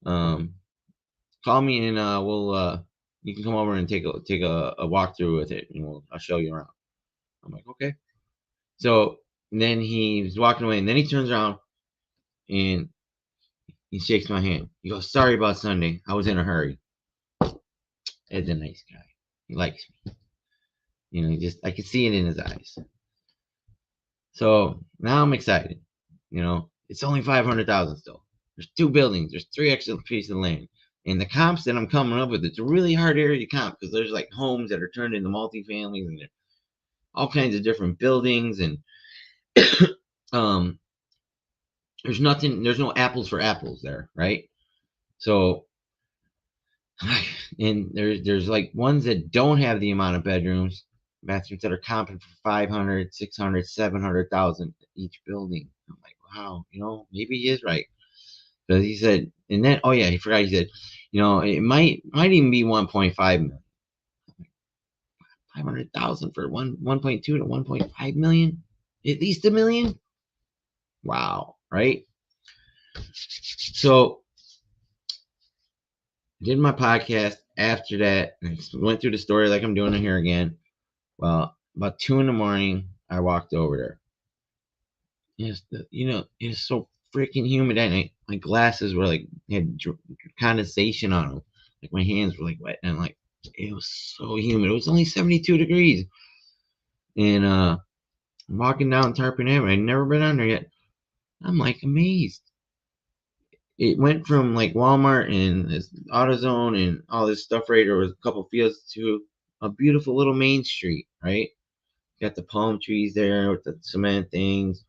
Call me and we'll you can come over and take a walkthrough with it, and I'll show you around. I'm like, okay. So then he's walking away, and then he turns around and he shakes my hand. He goes, "Sorry about Sunday. I was in a hurry." Ed's a nice guy. He likes me. You know, I can see it in his eyes. So now I'm excited. You know, it's only 500,000 still. There's 2 buildings. There's 3 extra pieces of land. And the comps that I'm coming up with, it's a really hard area to comp because there's like homes that are turned into multifamilies and there's all kinds of different buildings, and um, there's no apples for apples there, right? So, and there's like ones that don't have the amount of bathrooms that are comping for 500, 600, 700,000 each building. I'm like, wow, you know, maybe he is right. Because he said, and then, oh yeah, he forgot. He said, you know, it might even be 1.5 million. 500,000 for 1.2 to 1.5 million, at least a million. Wow, right? So, I did my podcast after that. I went through the story like I'm doing it here again. Well, about 2 in the morning, I walked over there. It's so freaking humid that night. My glasses were like had condensation on them. Like my hands were like wet, and like it was so humid. It was only 72 degrees, and I'm walking down Tarpon Avenue. I'd never been on there yet. I'm like amazed. It went from like Walmart and this AutoZone and all this stuff right there was a couple fields to a beautiful little main street, right? Got the palm trees there with the cement things.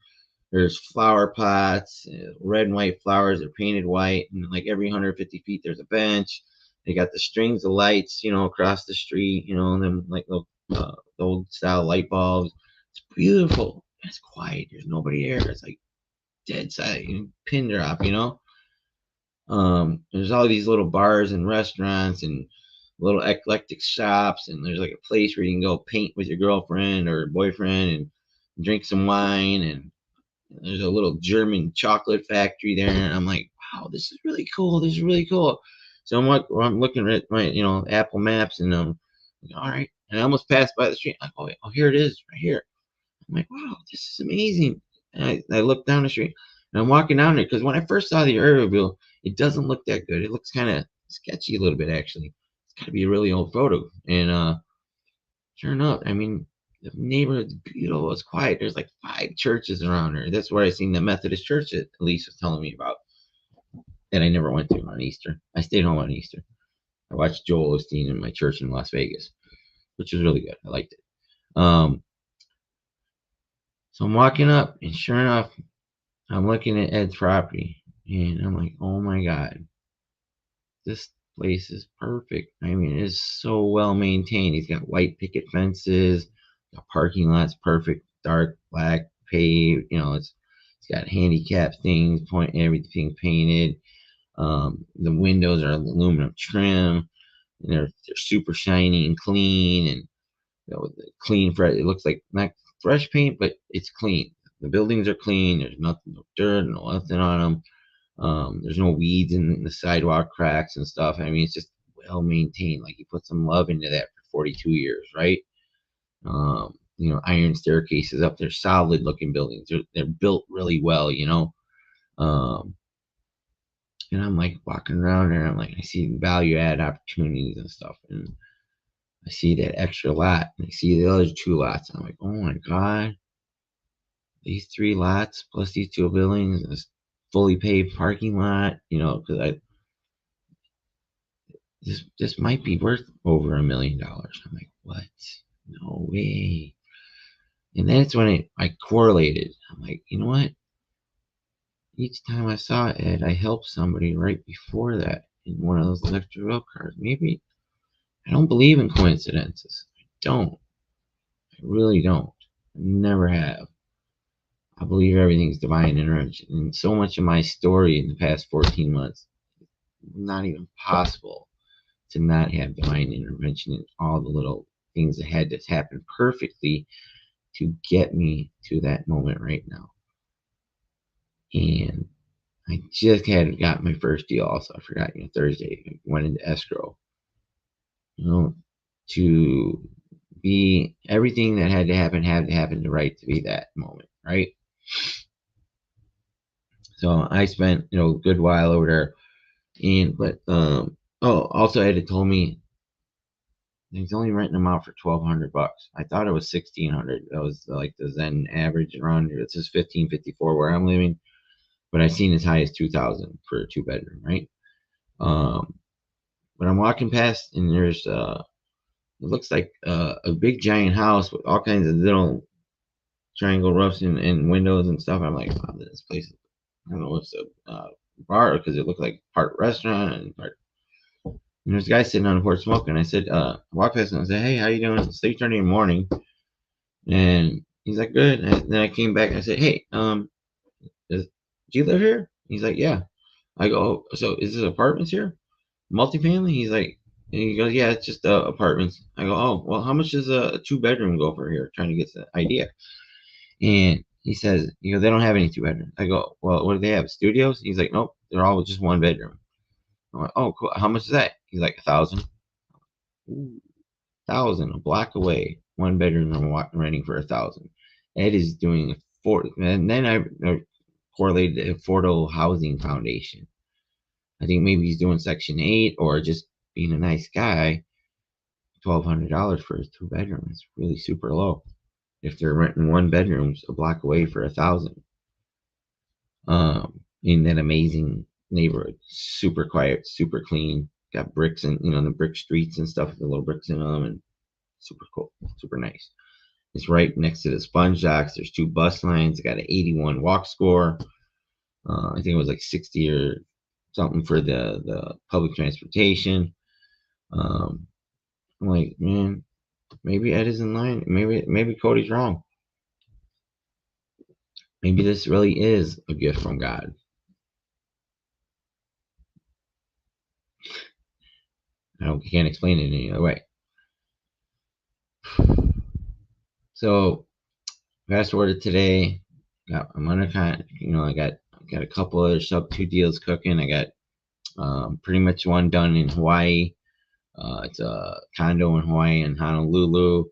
There's flower pots, red and white flowers. They're painted white, and like every 150 feet, there's a bench. They got the strings of lights, you know, across the street, you know, and then like the old style light bulbs. It's beautiful. It's quiet. There's nobody there. It's like dead silent, pin drop, you know. There's all these little bars and restaurants and little eclectic shops, and there's like a place where you can go paint with your girlfriend or boyfriend and drink some wine, and there's a little German chocolate factory there. And I'm like, wow, this is really cool. This is really cool. So I'm looking at my, you know, Apple Maps, and I'm like, all right. And I almost passed by the street. I'm like, oh, here it is right here. I'm like, wow, this is amazing. And I look down the street, and I'm walking down there because when I first saw the aerial view, it doesn't look that good. It looks kind of sketchy a little bit, actually. It's got to be a really old photo. And sure enough, I mean, the neighborhood's beautiful. It's quiet. There's like 5 churches around there. That's where I seen the Methodist church that Elise was telling me about that I never went to on Easter. I stayed home on Easter. I watched Joel Osteen in my church in Las Vegas, which was really good. I liked it. So I'm walking up, and sure enough, I'm looking at Ed's property, and I'm like, oh my God, this place is perfect. I mean, it is so well maintained. He's got white picket fences, the parking lot's perfect, dark black paved. You know, it's got handicap things, everything painted. The windows are aluminum trim, and they're super shiny and clean, and you know, clean fresh. It looks like not fresh paint, but it's clean. The buildings are clean. There's nothing, no dirt, nothing on them. There's no weeds in the sidewalk cracks and stuff. I mean, it's just well maintained. Like he put some love into that for 42 years, right? You know, iron staircases up there, solid looking buildings. They're built really well, you know. And I'm like walking around there. I'm like, I see value add opportunities and stuff, and I see that extra lot, and I see the other 2 lots. I'm like, oh my God, these 3 lots plus these 2 buildings, this fully paved parking lot, you know, because this might be worth over $1 million. I'm like, what? No way. And that's when I correlated. I'm like, you know what? Each time I saw Ed, I helped somebody right before that in one of those electric rail cars. Maybe I don't believe in coincidences. I don't. I really don't. I never have. I believe everything's divine intervention. And so much of my story in the past 14 months, not even possible to not have divine intervention in all the little things that had to happen perfectly to get me to that moment right now. And I just had got my first deal also. I forgot, Thursday went into escrow. To be everything that had to happen to right to be that moment, right? So I spent, a good while over there. Also Ed had told me he's only renting them out for $1,200. I thought it was $1,600. That was like the Zen average around here. It says $1,554 where I'm living, but I've seen as high as $2,000 for a 2-bedroom, right? But I'm walking past and there's it looks like a big giant house with all kinds of little triangle roofs and windows and stuff. I'm like, wow, this place, I don't know if it's a bar because it looked like part restaurant and part. And there's a guy sitting on the porch smoking. I said, walk past him and said, hey, how you doing? It's 3:30 in the morning. And he's like, good. And then I came back and I said, hey, do you live here? He's like, yeah. I go, oh, so is this apartments here? Multifamily? He's like, and he goes, yeah, it's just apartments. I go, oh, well, how much does a 2-bedroom go for here? Trying to get the idea. And he says, they don't have any 2-bedrooms. I go, well, what do they have? Studios? He's like, nope, they're all just 1-bedroom. I'm like, oh, cool. How much is that? He's like, 1,000. 1,000, a block away, 1-bedroom. I'm renting for 1,000. Ed is doing and then I correlated the Affordable Housing Foundation. I think maybe he's doing Section 8 or just being a nice guy. $1,200 for his 2-bedroom is really super low. If they're renting 1-bedrooms a block away for 1,000, in that amazing neighborhood, super quiet, super clean, got bricks and the brick streets and stuff with the little bricks in them, and super cool, super nice. It's right next to the sponge docks. There's 2 bus lines. It got an 81 walk score. I think it was like 60 or something for the public transportation. I'm like, man, maybe Ed is in line. Maybe Cody's wrong. Maybe this really is a gift from God. Can't explain it any other way. So fast forward to today. I'm under contract. I got a couple other SUBTO deals cooking. I got pretty much one done in Hawaii. It's a condo in Hawaii and Honolulu.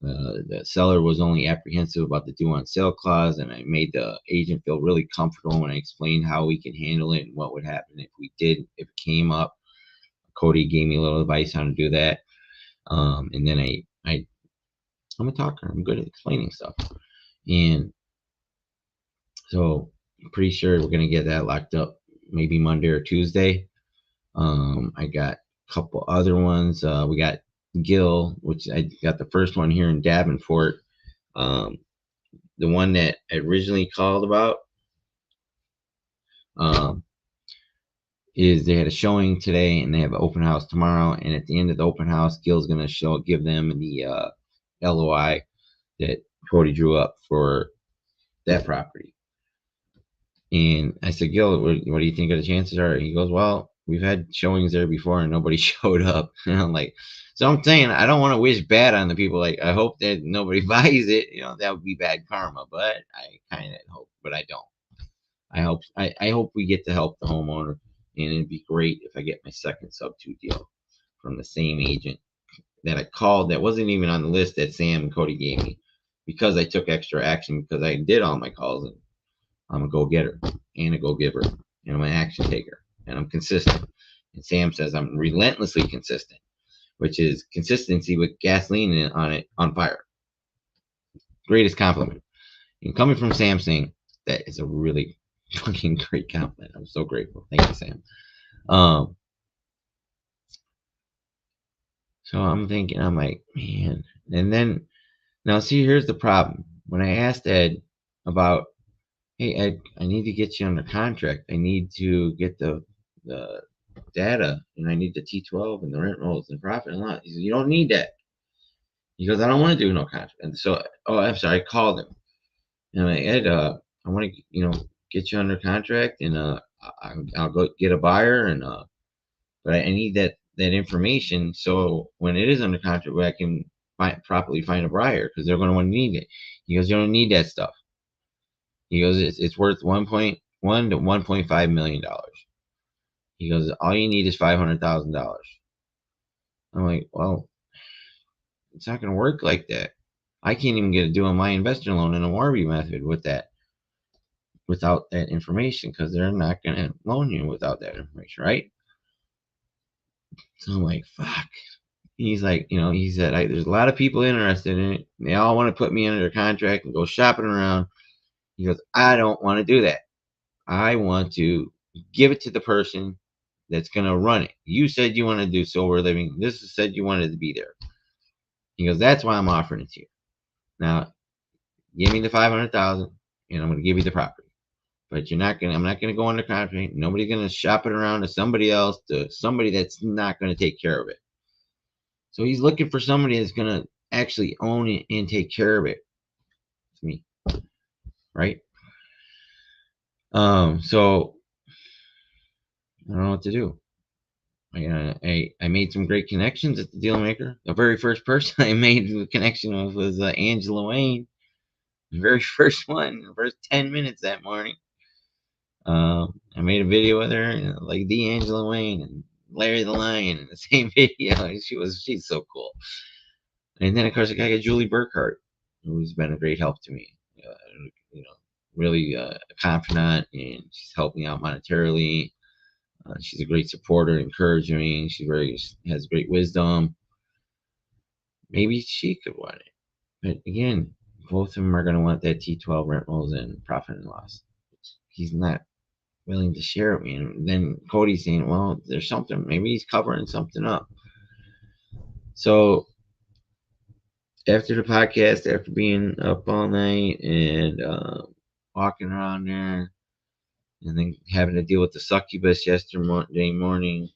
The seller was only apprehensive about the due on sale clause, and I made the agent feel really comfortable when I explained how we can handle it and what would happen if it came up. Cody gave me a little advice on how to do that. And then I'm a talker. I'm good at explaining stuff. And so I'm pretty sure we're going to get that locked up maybe Monday or Tuesday. I got a couple other ones. We got Gil, which I got the first one here in Davenport. The one that I originally called about is they had a showing today and they have an open house tomorrow. And at the end of the open house, Gil's going to give them the LOI that Cody drew up for that property. And I said, Gil, what do you think of the chances are? He goes, well, we've had showings there before and nobody showed up. And I'm like, so I'm saying I don't want to wish bad on the people. Like, I hope that nobody buys it. That would be bad karma. But I kind of hope, but I don't. I hope we get to help the homeowner. And it'd be great if I get my second SUBTO deal from the same agent that I called that wasn't even on the list that Sam and Cody gave me, because I took extra action, because I did all my calls, and I'm a go-getter and a go-giver, and I'm an action taker, and I'm consistent. And Sam says I'm relentlessly consistent, which is consistency with gasoline on fire. Greatest compliment. And coming from Sam saying that is a really fucking great compliment. I'm so grateful. Thank you, Sam. So I'm thinking, I'm like, man. And then, now see, here's the problem. When I asked Ed about, hey, Ed, I need to get you under contract. I need to get the data, and I need the T12 and the rent rolls and profit and loss. He said, you don't need that. He goes, I don't want to do no contract. And so, I'm sorry, I called him. And I'm like, Ed, I want to, get you under contract, and I'll go get a buyer, and but I need that information, so when it is under contract, I can properly find a buyer, because they're going to want to need it. He goes, you don't need that stuff. He goes, it's worth 1.1 $1 to $1.5 million. He goes, all you need is $500,000. I'm like, well, it's not going to work like that. I can't even get to do my investor loan in a Morby method with that, without that information, because they're not going to loan you without that information, right? So I'm like, fuck. He's like, he said, there's a lot of people interested in it. They all want to put me under contract and go shopping around. He goes, I don't want to do that. I want to give it to the person that's going to run it. You said you want to do silver living. This said you wanted to be there. He goes, that's why I'm offering it to you. Now, give me the $500,000 and I'm going to give you the property. But I'm not going to go under contract. Nobody's going to shop it around to somebody else, to somebody that's not going to take care of it. So he's looking for somebody that's going to actually own it and take care of it. It's me. Right? So I don't know what to do. I made some great connections at the deal maker. The very first person I made a connection with was Angela Wayne. The very first one, the first 10 minutes that morning. I made a video with her, like the Angela Wayne and Larry the Lion in the same video. She's so cool. And then of course I got Julie Burkhart, who's been a great help to me. Really a confidant, and she's helped me out monetarily. She's a great supporter, encouraging. She has great wisdom. Maybe she could want it, but again, both of them are going to want that T12 rentals and profit and loss. He's not willing to share it with me. And then Cody's saying, well, there's something. Maybe he's covering something up. So after the podcast, after being up all night and walking around there, and then having to deal with the succubus yesterday morning,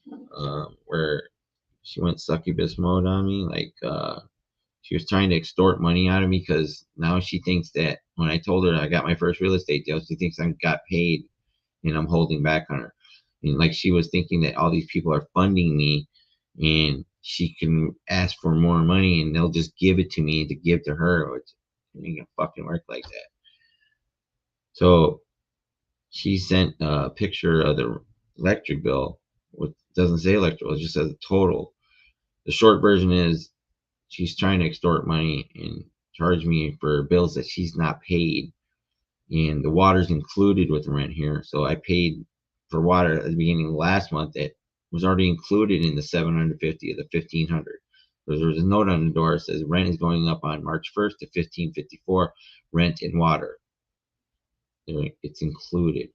where she went succubus mode on me. Like, she was trying to extort money out of me, because now she thinks that when I told her I got my first real estate deal, she thinks I got paid and I'm holding back on her. And like, she was thinking that all these people are funding me and she can ask for more money and they'll just give it to me to give to her, which ain't gonna fucking work like that. So she sent a picture of the electric bill, which doesn't say electric bill, it just says total. The short version is she's trying to extort money and charge me for bills that she's not paid. And the water's included with the rent here. So I paid for water at the beginning of last month that was already included in the $750 of the $1,500. There was a note on the door that says rent is going up on March 1st to $1,554, rent and water. It's included.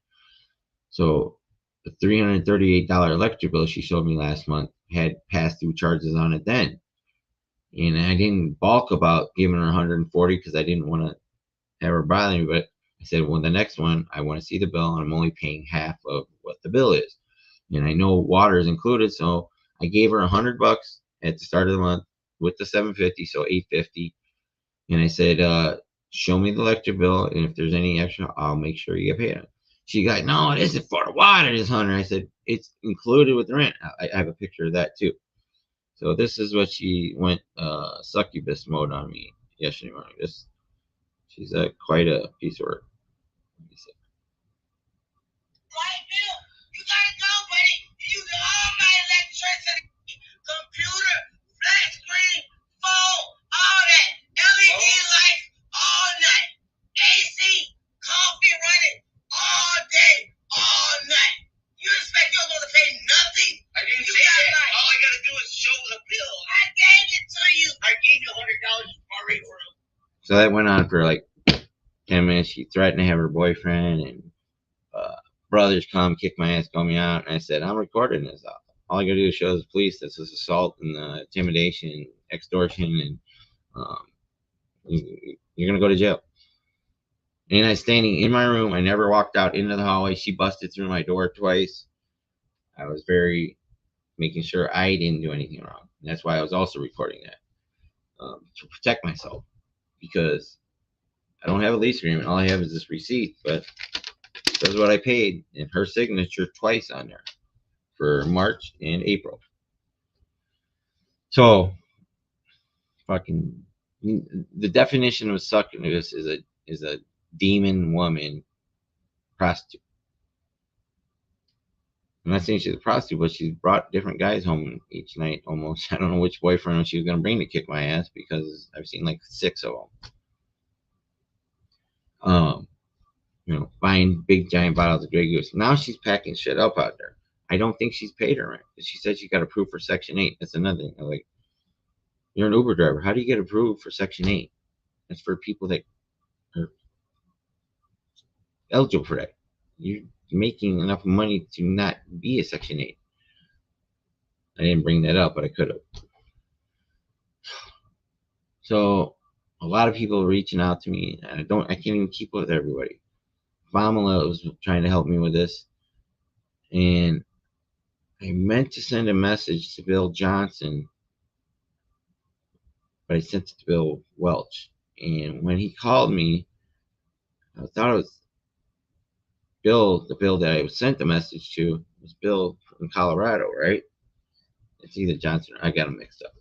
So the $338 electric bill she showed me last month had pass-through charges on it then. And I didn't balk about giving her 140 because I didn't want to have her bother me. But I said, well, the next one, I want to see the bill, and I'm only paying half of what the bill is. And I know water is included, so I gave her $100 at the start of the month with the $750, so $850. And I said, show me the electric bill, and if there's any extra, I'll make sure you get paid. She got, no, it isn't for the water, this $100. I said, it's included with the rent. I have a picture of that too. So this is what she went succubus mode on me yesterday morning. She's quite a piece of work. Right, Bill, you gotta go, buddy. You use all my electricity, computer, flat screen, phone, all that. LED lights all night. AC, coffee running all day, all night. You expect you're gonna pay nothing? I didn't say that. All I gotta do is show the bill. I gave it to you. I gave you $100 already for it. So that went on for like 10 minutes. She threatened to have her boyfriend and brothers come kick my ass, call me out. And I said, I'm recording this. All I gotta do is show the police this is assault and intimidation, extortion, and you're gonna go to jail. And I was standing in my room. I never walked out into the hallway. She busted through my door twice. I was very making sure I didn't do anything wrong. And that's why I was also recording that, to protect myself, because I don't have a lease agreement. All I have is this receipt, but this is what I paid, and her signature twice on there for March and April. So, fucking, the definition of succubus is a demon woman prostitute. I'm not saying she's a prostitute, but she's brought different guys home each night almost. I don't know which boyfriend she was going to bring to kick my ass because I've seen like 6 of them. Buying big giant bottles of Grey Goose. Now she's packing shit up out there. I don't think she's paid her rent. She said she got approved for Section 8. That's another thing. I'm like, you're an Uber driver. How do you get approved for Section 8? That's for people that are eligible for that. You're making enough money to not be a Section 8. I didn't bring that up, but I could have. So a lot of people are reaching out to me, and I can't even keep up with everybody. Famila was trying to help me with this, and I meant to send a message to Bill Johnson, but I sent it to Bill Welch. And when he called me, I thought it was Bill, the Bill that I sent the message to was Bill from Colorado, right? It's either Johnson or I got them mixed up.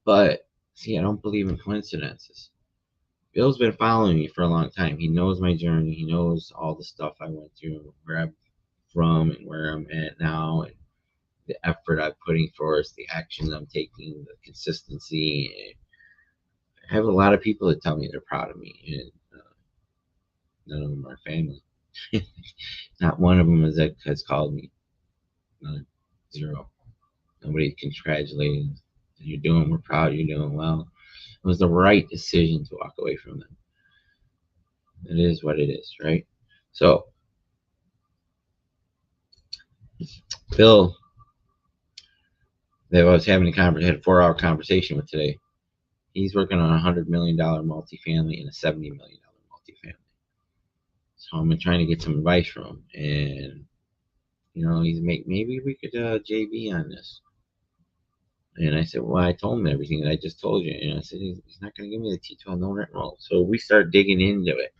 But see, I don't believe in coincidences. Bill's been following me for a long time. He knows my journey. He knows all the stuff I went through, where I'm from and where I'm at now, and the effort I'm putting forth, the actions I'm taking, the consistency. And I have a lot of people that tell me they're proud of me, and none of them are family. Not one of them has called me. None. Zero. Nobody congratulating. We're proud, you're doing well. It was the right decision to walk away from them. It is what it is, right? So, Bill, that I was having had a 4-hour conversation with today, he's working on a $100 million multifamily and a $70 million multifamily. So I'm trying to get some advice from him, and he's maybe we could JV on this. And I said, well, I told him everything that I just told you. And I said, he's not going to give me the T12 no rent roll. So we start digging into it.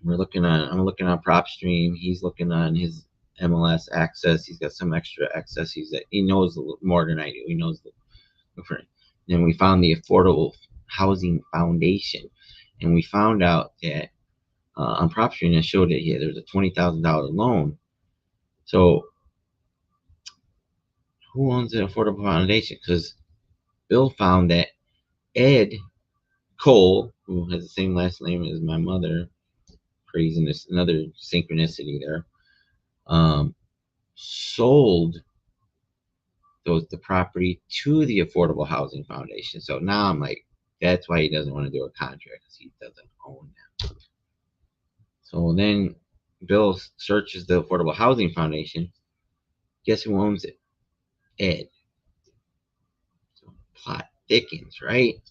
I'm looking on PropStream. He's looking on his MLS access. He's got some extra access. He knows more than I do. He knows the different. Then we found the Affordable Housing Foundation, and we found out that on PropStream it showed that there's a $20,000 loan. So who owns the Affordable Foundation? Because Bill found that Ed Cole, who has the same last name as my mother, craziness, another synchronicity there, sold the property to the Affordable Housing Foundation. So now I'm like, that's why he doesn't want to do a contract, because he doesn't own them. So then Bill searches the Affordable Housing Foundation. Guess who owns it? Ed. So plot thickens, right?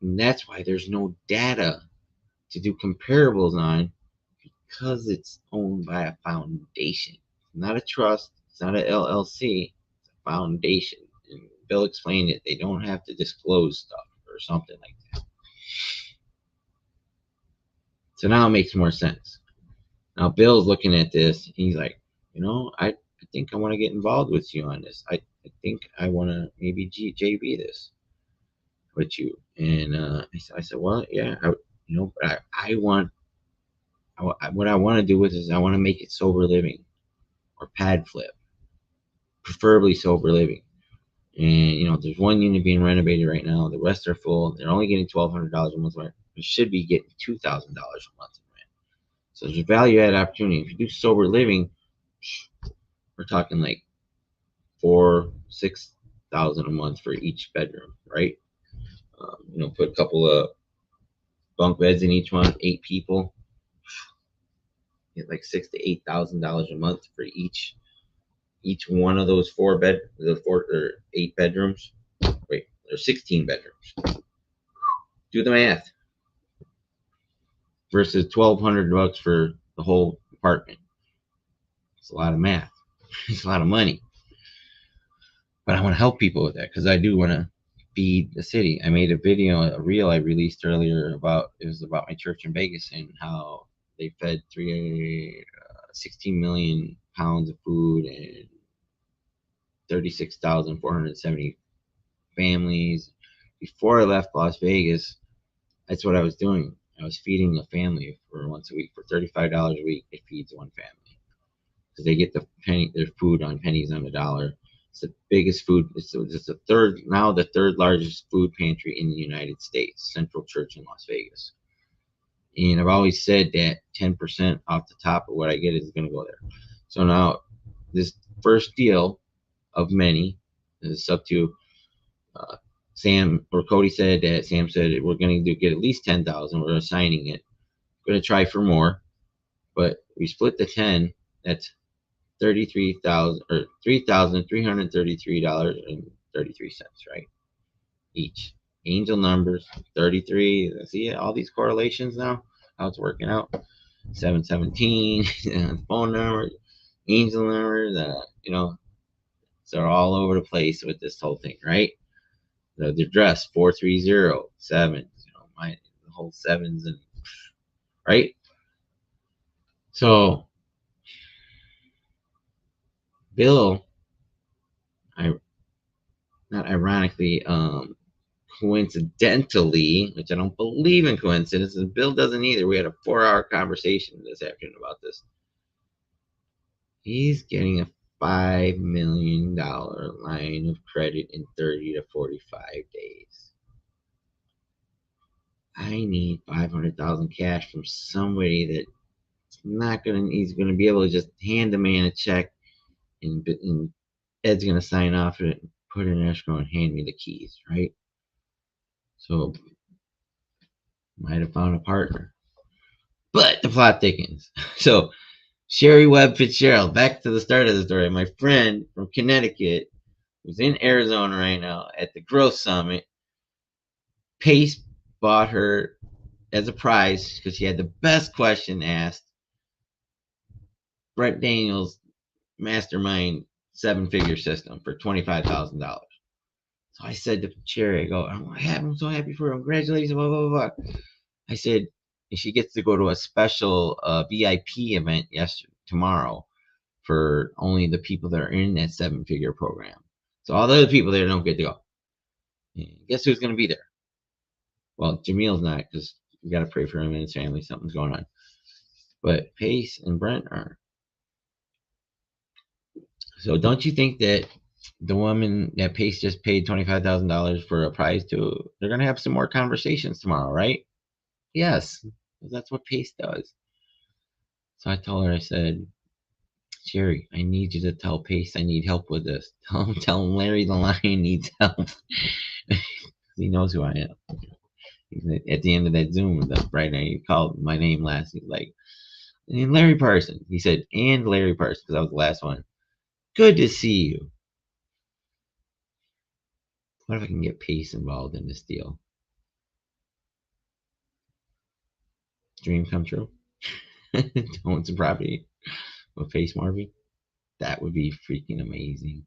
And that's why there's no data to do comparables on, because it's owned by a foundation. It's not a trust. It's not an LLC. It's a foundation. And Bill explained it. They don't have to disclose stuff or something like that. So now it makes more sense. Now Bill's looking at this. He's like, I think I want to get involved with you on this. I think I want to maybe JV this with you. And I said, well, yeah, but what I want to do with this is I want to make it sober living or pad flip, preferably sober living. And there's one unit being renovated right now. The rest are full. They're only getting $1,200 a month rent. They should be getting $2,000 a month in rent. So there's a value add opportunity. If you do sober living, we're talking like $4,000-6,000 a month for each bedroom, right? Put a couple of bunk beds in each one, 8 people. Get like $6,000 to $8,000 a month for each one of those 4 or 8 bedrooms. Wait, there's 16 bedrooms. Do the math. Versus $1,200 for the whole apartment. It's a lot of math. It's a lot of money. But I want to help people with that, because I do want to feed the city. I made a reel I released earlier about my church in Vegas and how they fed 16 million pounds of food and 36,470 families. Before I left Las Vegas, that's what I was doing. I was feeding a family for once a week for $35 a week. It feeds one family because they get their food on pennies on the dollar. It's the biggest food. It's the third largest food pantry in the United States, Central Church in Las Vegas. And I've always said that 10% off the top of what I get is going to go there. So now this first deal of many is up to Sam or Cody said that Sam said we're going to get at least 10,000. We're assigning it. We're going to try for more, but we split the 10. That's $33,000 or $3,333.33, right? Each. Angel numbers 33. See all these correlations now? How it's working out? 717 phone number, angel numbers, so they're all over the place with this whole thing, right? The address 4307, the whole sevens and right. So Bill, not ironically, coincidentally, which I don't believe in coincidences, Bill doesn't either. We had a 4-hour conversation this afternoon about this. He's getting a $5 million line of credit in 30 to 45 days. I need 500,000 cash from somebody that he's gonna be able to just hand the man a check, and Ed's gonna sign off it, put it in escrow, and hand me the keys, right? So might have found a partner, but the plot thickens. So Sheri-Webb Fitzgerald, back to the start of the story. My friend from Connecticut was in Arizona right now at the Growth Summit. Pace bought her as a prize because she had the best question asked. Brett Daniels mastermind 7-figure system for $25,000. So I said to Cherry, I go, I'm so happy for her. Congratulations, blah, blah, blah. I said, and she gets to go to a special VIP event tomorrow for only the people that are in that 7-figure program. So all the other people there don't get to go. And guess who's going to be there? Well, Jamil's not, because we got to pray for him and his family. Something's going on. But Pace and Brent are. So don't you think that the woman that Pace just paid $25,000 for a prize to, they're going to have some more conversations tomorrow, right? Yes, that's what Pace does. So I told her, I said, Sherry, I need you to tell Pace I need help with this. Tell him Larry the Lion needs help. He knows who I am. At the end of that Zoom, right now, he called my name last. He's like, and Larry Parsons. He said, and Larry Parsons, because I was the last one. Good to see you. What if I can get Pace involved in this deal? Dream come true. Own some property with Pace Morby. That would be freaking amazing.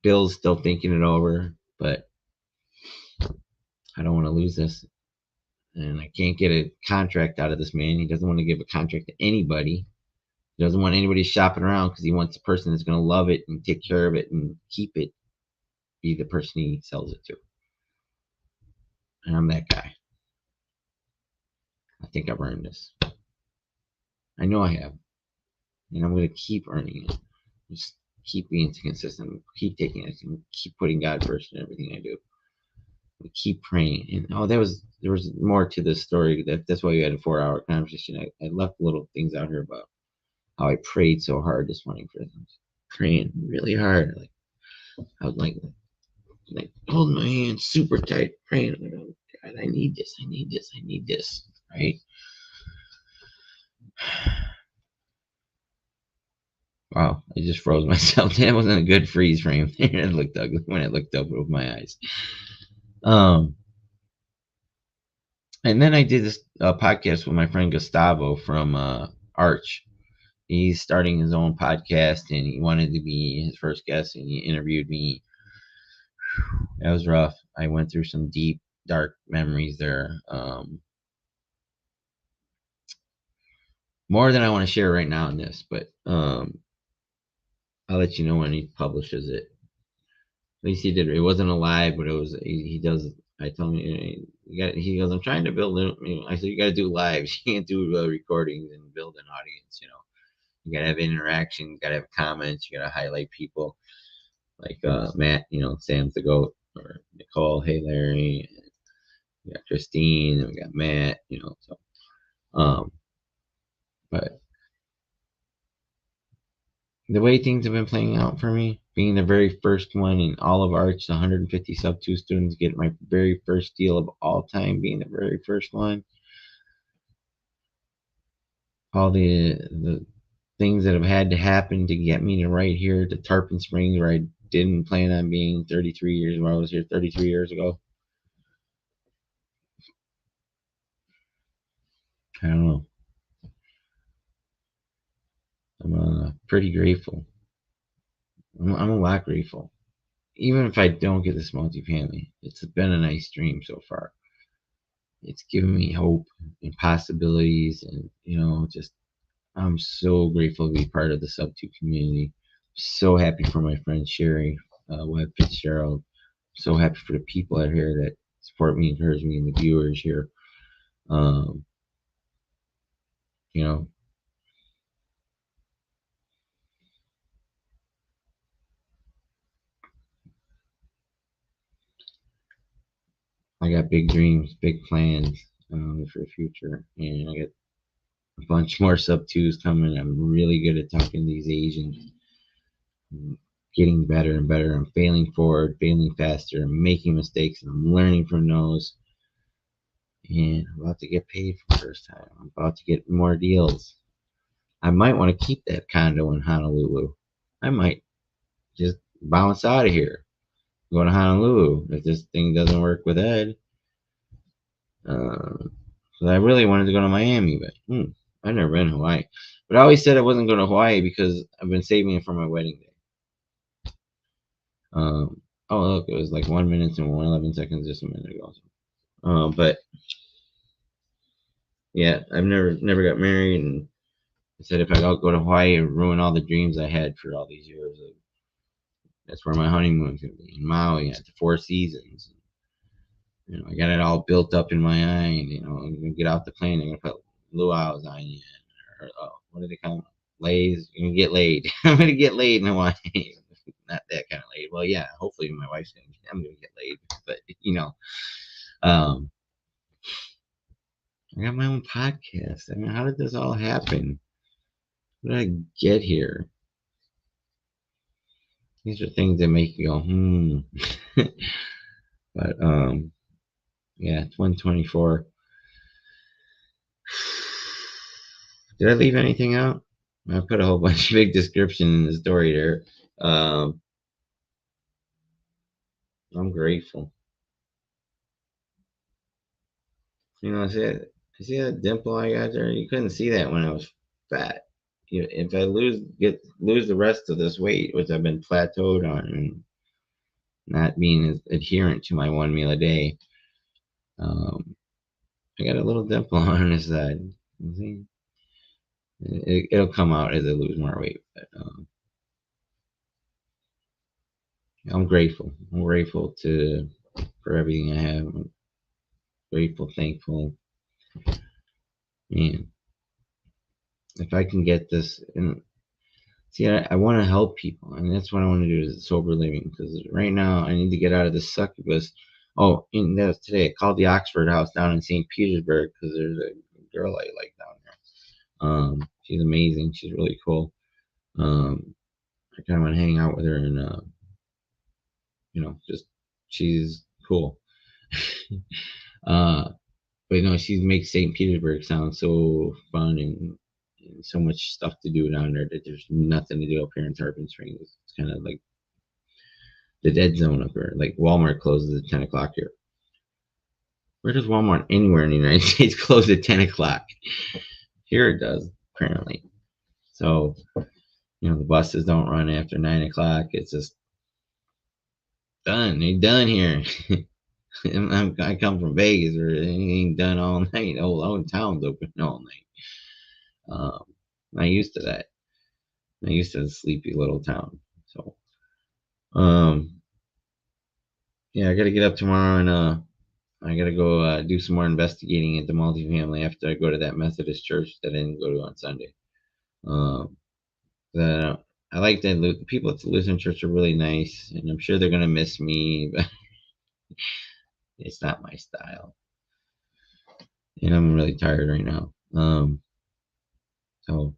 Bill's still thinking it over, but I don't want to lose this. And I can't get a contract out of this man. He doesn't want to give a contract to anybody. He doesn't want anybody shopping around because he wants the person that's going to love it and take care of it and keep it be the person he sells it to. And I'm that guy. I think I've earned this. I know I have. And I'm going to keep earning it. Just keep being consistent. Keep taking it. And keep putting God first in everything I do. Keep praying. And there was more to this story. That's why we had a 4-hour conversation. I left little things out here about how I prayed so hard this morning for things. Praying really hard. Like I was like holding my hand super tight, praying. Like, oh God, I need this. I need this. I need this. Right? Wow, I just froze myself. That wasn't a good freeze frame. It looked ugly when I looked up with my eyes. And then I did this podcast with my friend Gustavo from Arch. He's starting his own podcast, and he wanted to be his first guest, and he interviewed me. That was rough. I went through some deep, dark memories there. More than I want to share right now in this, but I'll let you know when he publishes it. At least he did. It wasn't a live, but it was. He does I told him, he goes, I'm trying to build it. I said, you got to do lives. You can't do recordings and build an audience, You got to have interaction, got to have comments, you got to highlight people like Matt, Sam's the GOAT, or Nicole, hey Larry, we got Christine, and we got Matt, so, but the way things have been playing out for me, being the very first one in all of Arch, 150 SUBTO students, get my very first deal of all time, being the very first one. All the things that have had to happen to get me to right here to Tarpon Springs, where I didn't plan on being 33 years, when I was here 33 years ago. I don't know. I'm pretty grateful. I'm a lot grateful. Even if I don't get this multifamily, it's been a nice dream so far. It's given me hope and possibilities, and just I'm so grateful to be part of the SUBTO community. So happy for my friend Sheri-Webb Fitzgerald. So happy for the people out here that support me, encourage me, and the viewers here. You know, I got big dreams, big plans for the future, and I got a bunch more SUBTOs coming. I'm really good at talking to these Asians, getting better and better. I'm failing forward, failing faster, I'm making mistakes, and I'm learning from those. And I'm about to get paid for the first time. I'm about to get more deals. I might want to keep that condo in Honolulu. I might just bounce out of here, go to Honolulu if this thing doesn't work with Ed. So I really wanted to go to Miami, but I've never been to Hawaii. But I always said I wasn't going to Hawaii because I've been saving it for my wedding day. Oh look, it was like 1 minute and 11 seconds just a minute ago. But yeah, I've never got married, and I said if I go to Hawaii and ruin all the dreams I had for all these years. That's where my honeymoon's gonna be, in Maui at the Four Seasons. I got it all built up in my mind. I'm gonna get off the plane. I'm gonna put luau's on you, or what do they call them? Lays. You're gonna get laid. I'm gonna get laid in Hawaii. Not that kind of laid. Well, yeah. Hopefully, my wife's gonna. I'm gonna get laid, but I got my own podcast. I mean, how did this all happen? How did I get here? These are things that make you go, But yeah, 2024. Did I leave anything out? I put a whole bunch of big description in the story there. I'm grateful. See that dimple I got there? You couldn't see that when I was fat. If I lose the rest of this weight, which I've been plateaued on and not being as adherent to my one meal a day, I got a little dimple on this side. See? It'll come out as I lose more weight, but I'm grateful. I'm grateful for everything I have. I'm grateful, thankful. Man, if I can get this, and see, I want to help people, and that's what I want to do is sober living. Because right now, I need to get out of this succubus. Oh, and that was today. I called the Oxford House down in St. Petersburg because there's a girl I like down there. She's amazing. She's really cool. I kind of want to hang out with her, and just she's cool. But she makes St. Petersburg sound so fun and so much stuff to do down there that there's nothing to do up here in Tarpon Springs. It's kind of like the dead zone up here. Like Walmart closes at 10 o'clock here. Where does Walmart anywhere in the United States close at 10 o'clock? Here it does, apparently. So, the buses don't run after 9 o'clock. It's just done. They're done here. I come from Vegas where it ain't done all night. Old town's open all night. I'm used to that. I'm used to the sleepy little town. So, yeah, I got to get up tomorrow and I gotta go do some more investigating at the multifamily after I go to that Methodist church that I didn't go to on Sunday. The I like that the people at the Lutheran church are really nice, and I'm sure they're gonna miss me, but it's not my style, and I'm really tired right now. So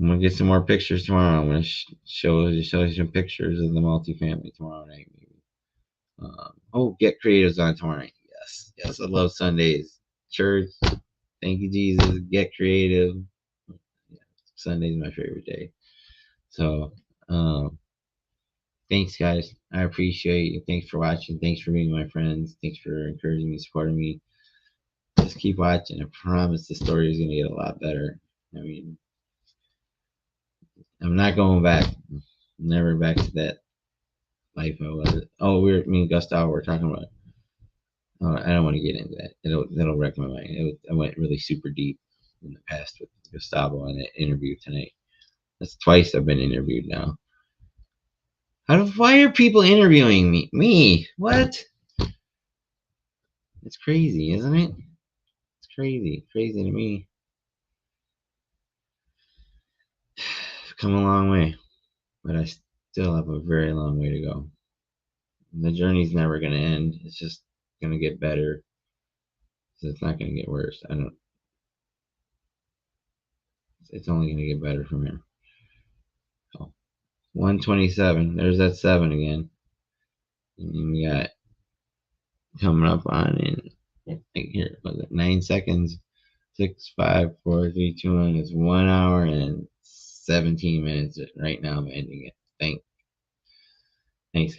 I'm gonna get some more pictures tomorrow. I'm gonna show you some pictures of the multifamily tomorrow night. Maybe. Oh, Get Creative's on tomorrow night. Yes, yes, I love Sundays. Church, thank you Jesus. Get Creative. Yeah, Sunday's my favorite day. So, thanks guys. I appreciate you. Thanks for watching. Thanks for being my friends. Thanks for encouraging me, supporting me. Just keep watching. I promise the story is gonna get a lot better. I mean, I'm not going back. Never back to that life I was. Oh, me and Gustavo were talking about. Oh, I don't want to get into that. That'll wreck my mind. I went really super deep in the past with Gustavo on that interview tonight. That's twice I've been interviewed now. Why are people interviewing me? Me? What? It's crazy, isn't it? It's crazy. Crazy to me. I've come a long way, but I still have a very long way to go. The journey's never going to end. It's just going to get better. So it's not going to get worse. It's only going to get better from here. So 127. There's that 7 again. And we got coming up on in here, was it 9 seconds? 6, 5, 4, 3, 2, 1. It's 1 hour and 17 minutes right now. I'm ending it. Thanks.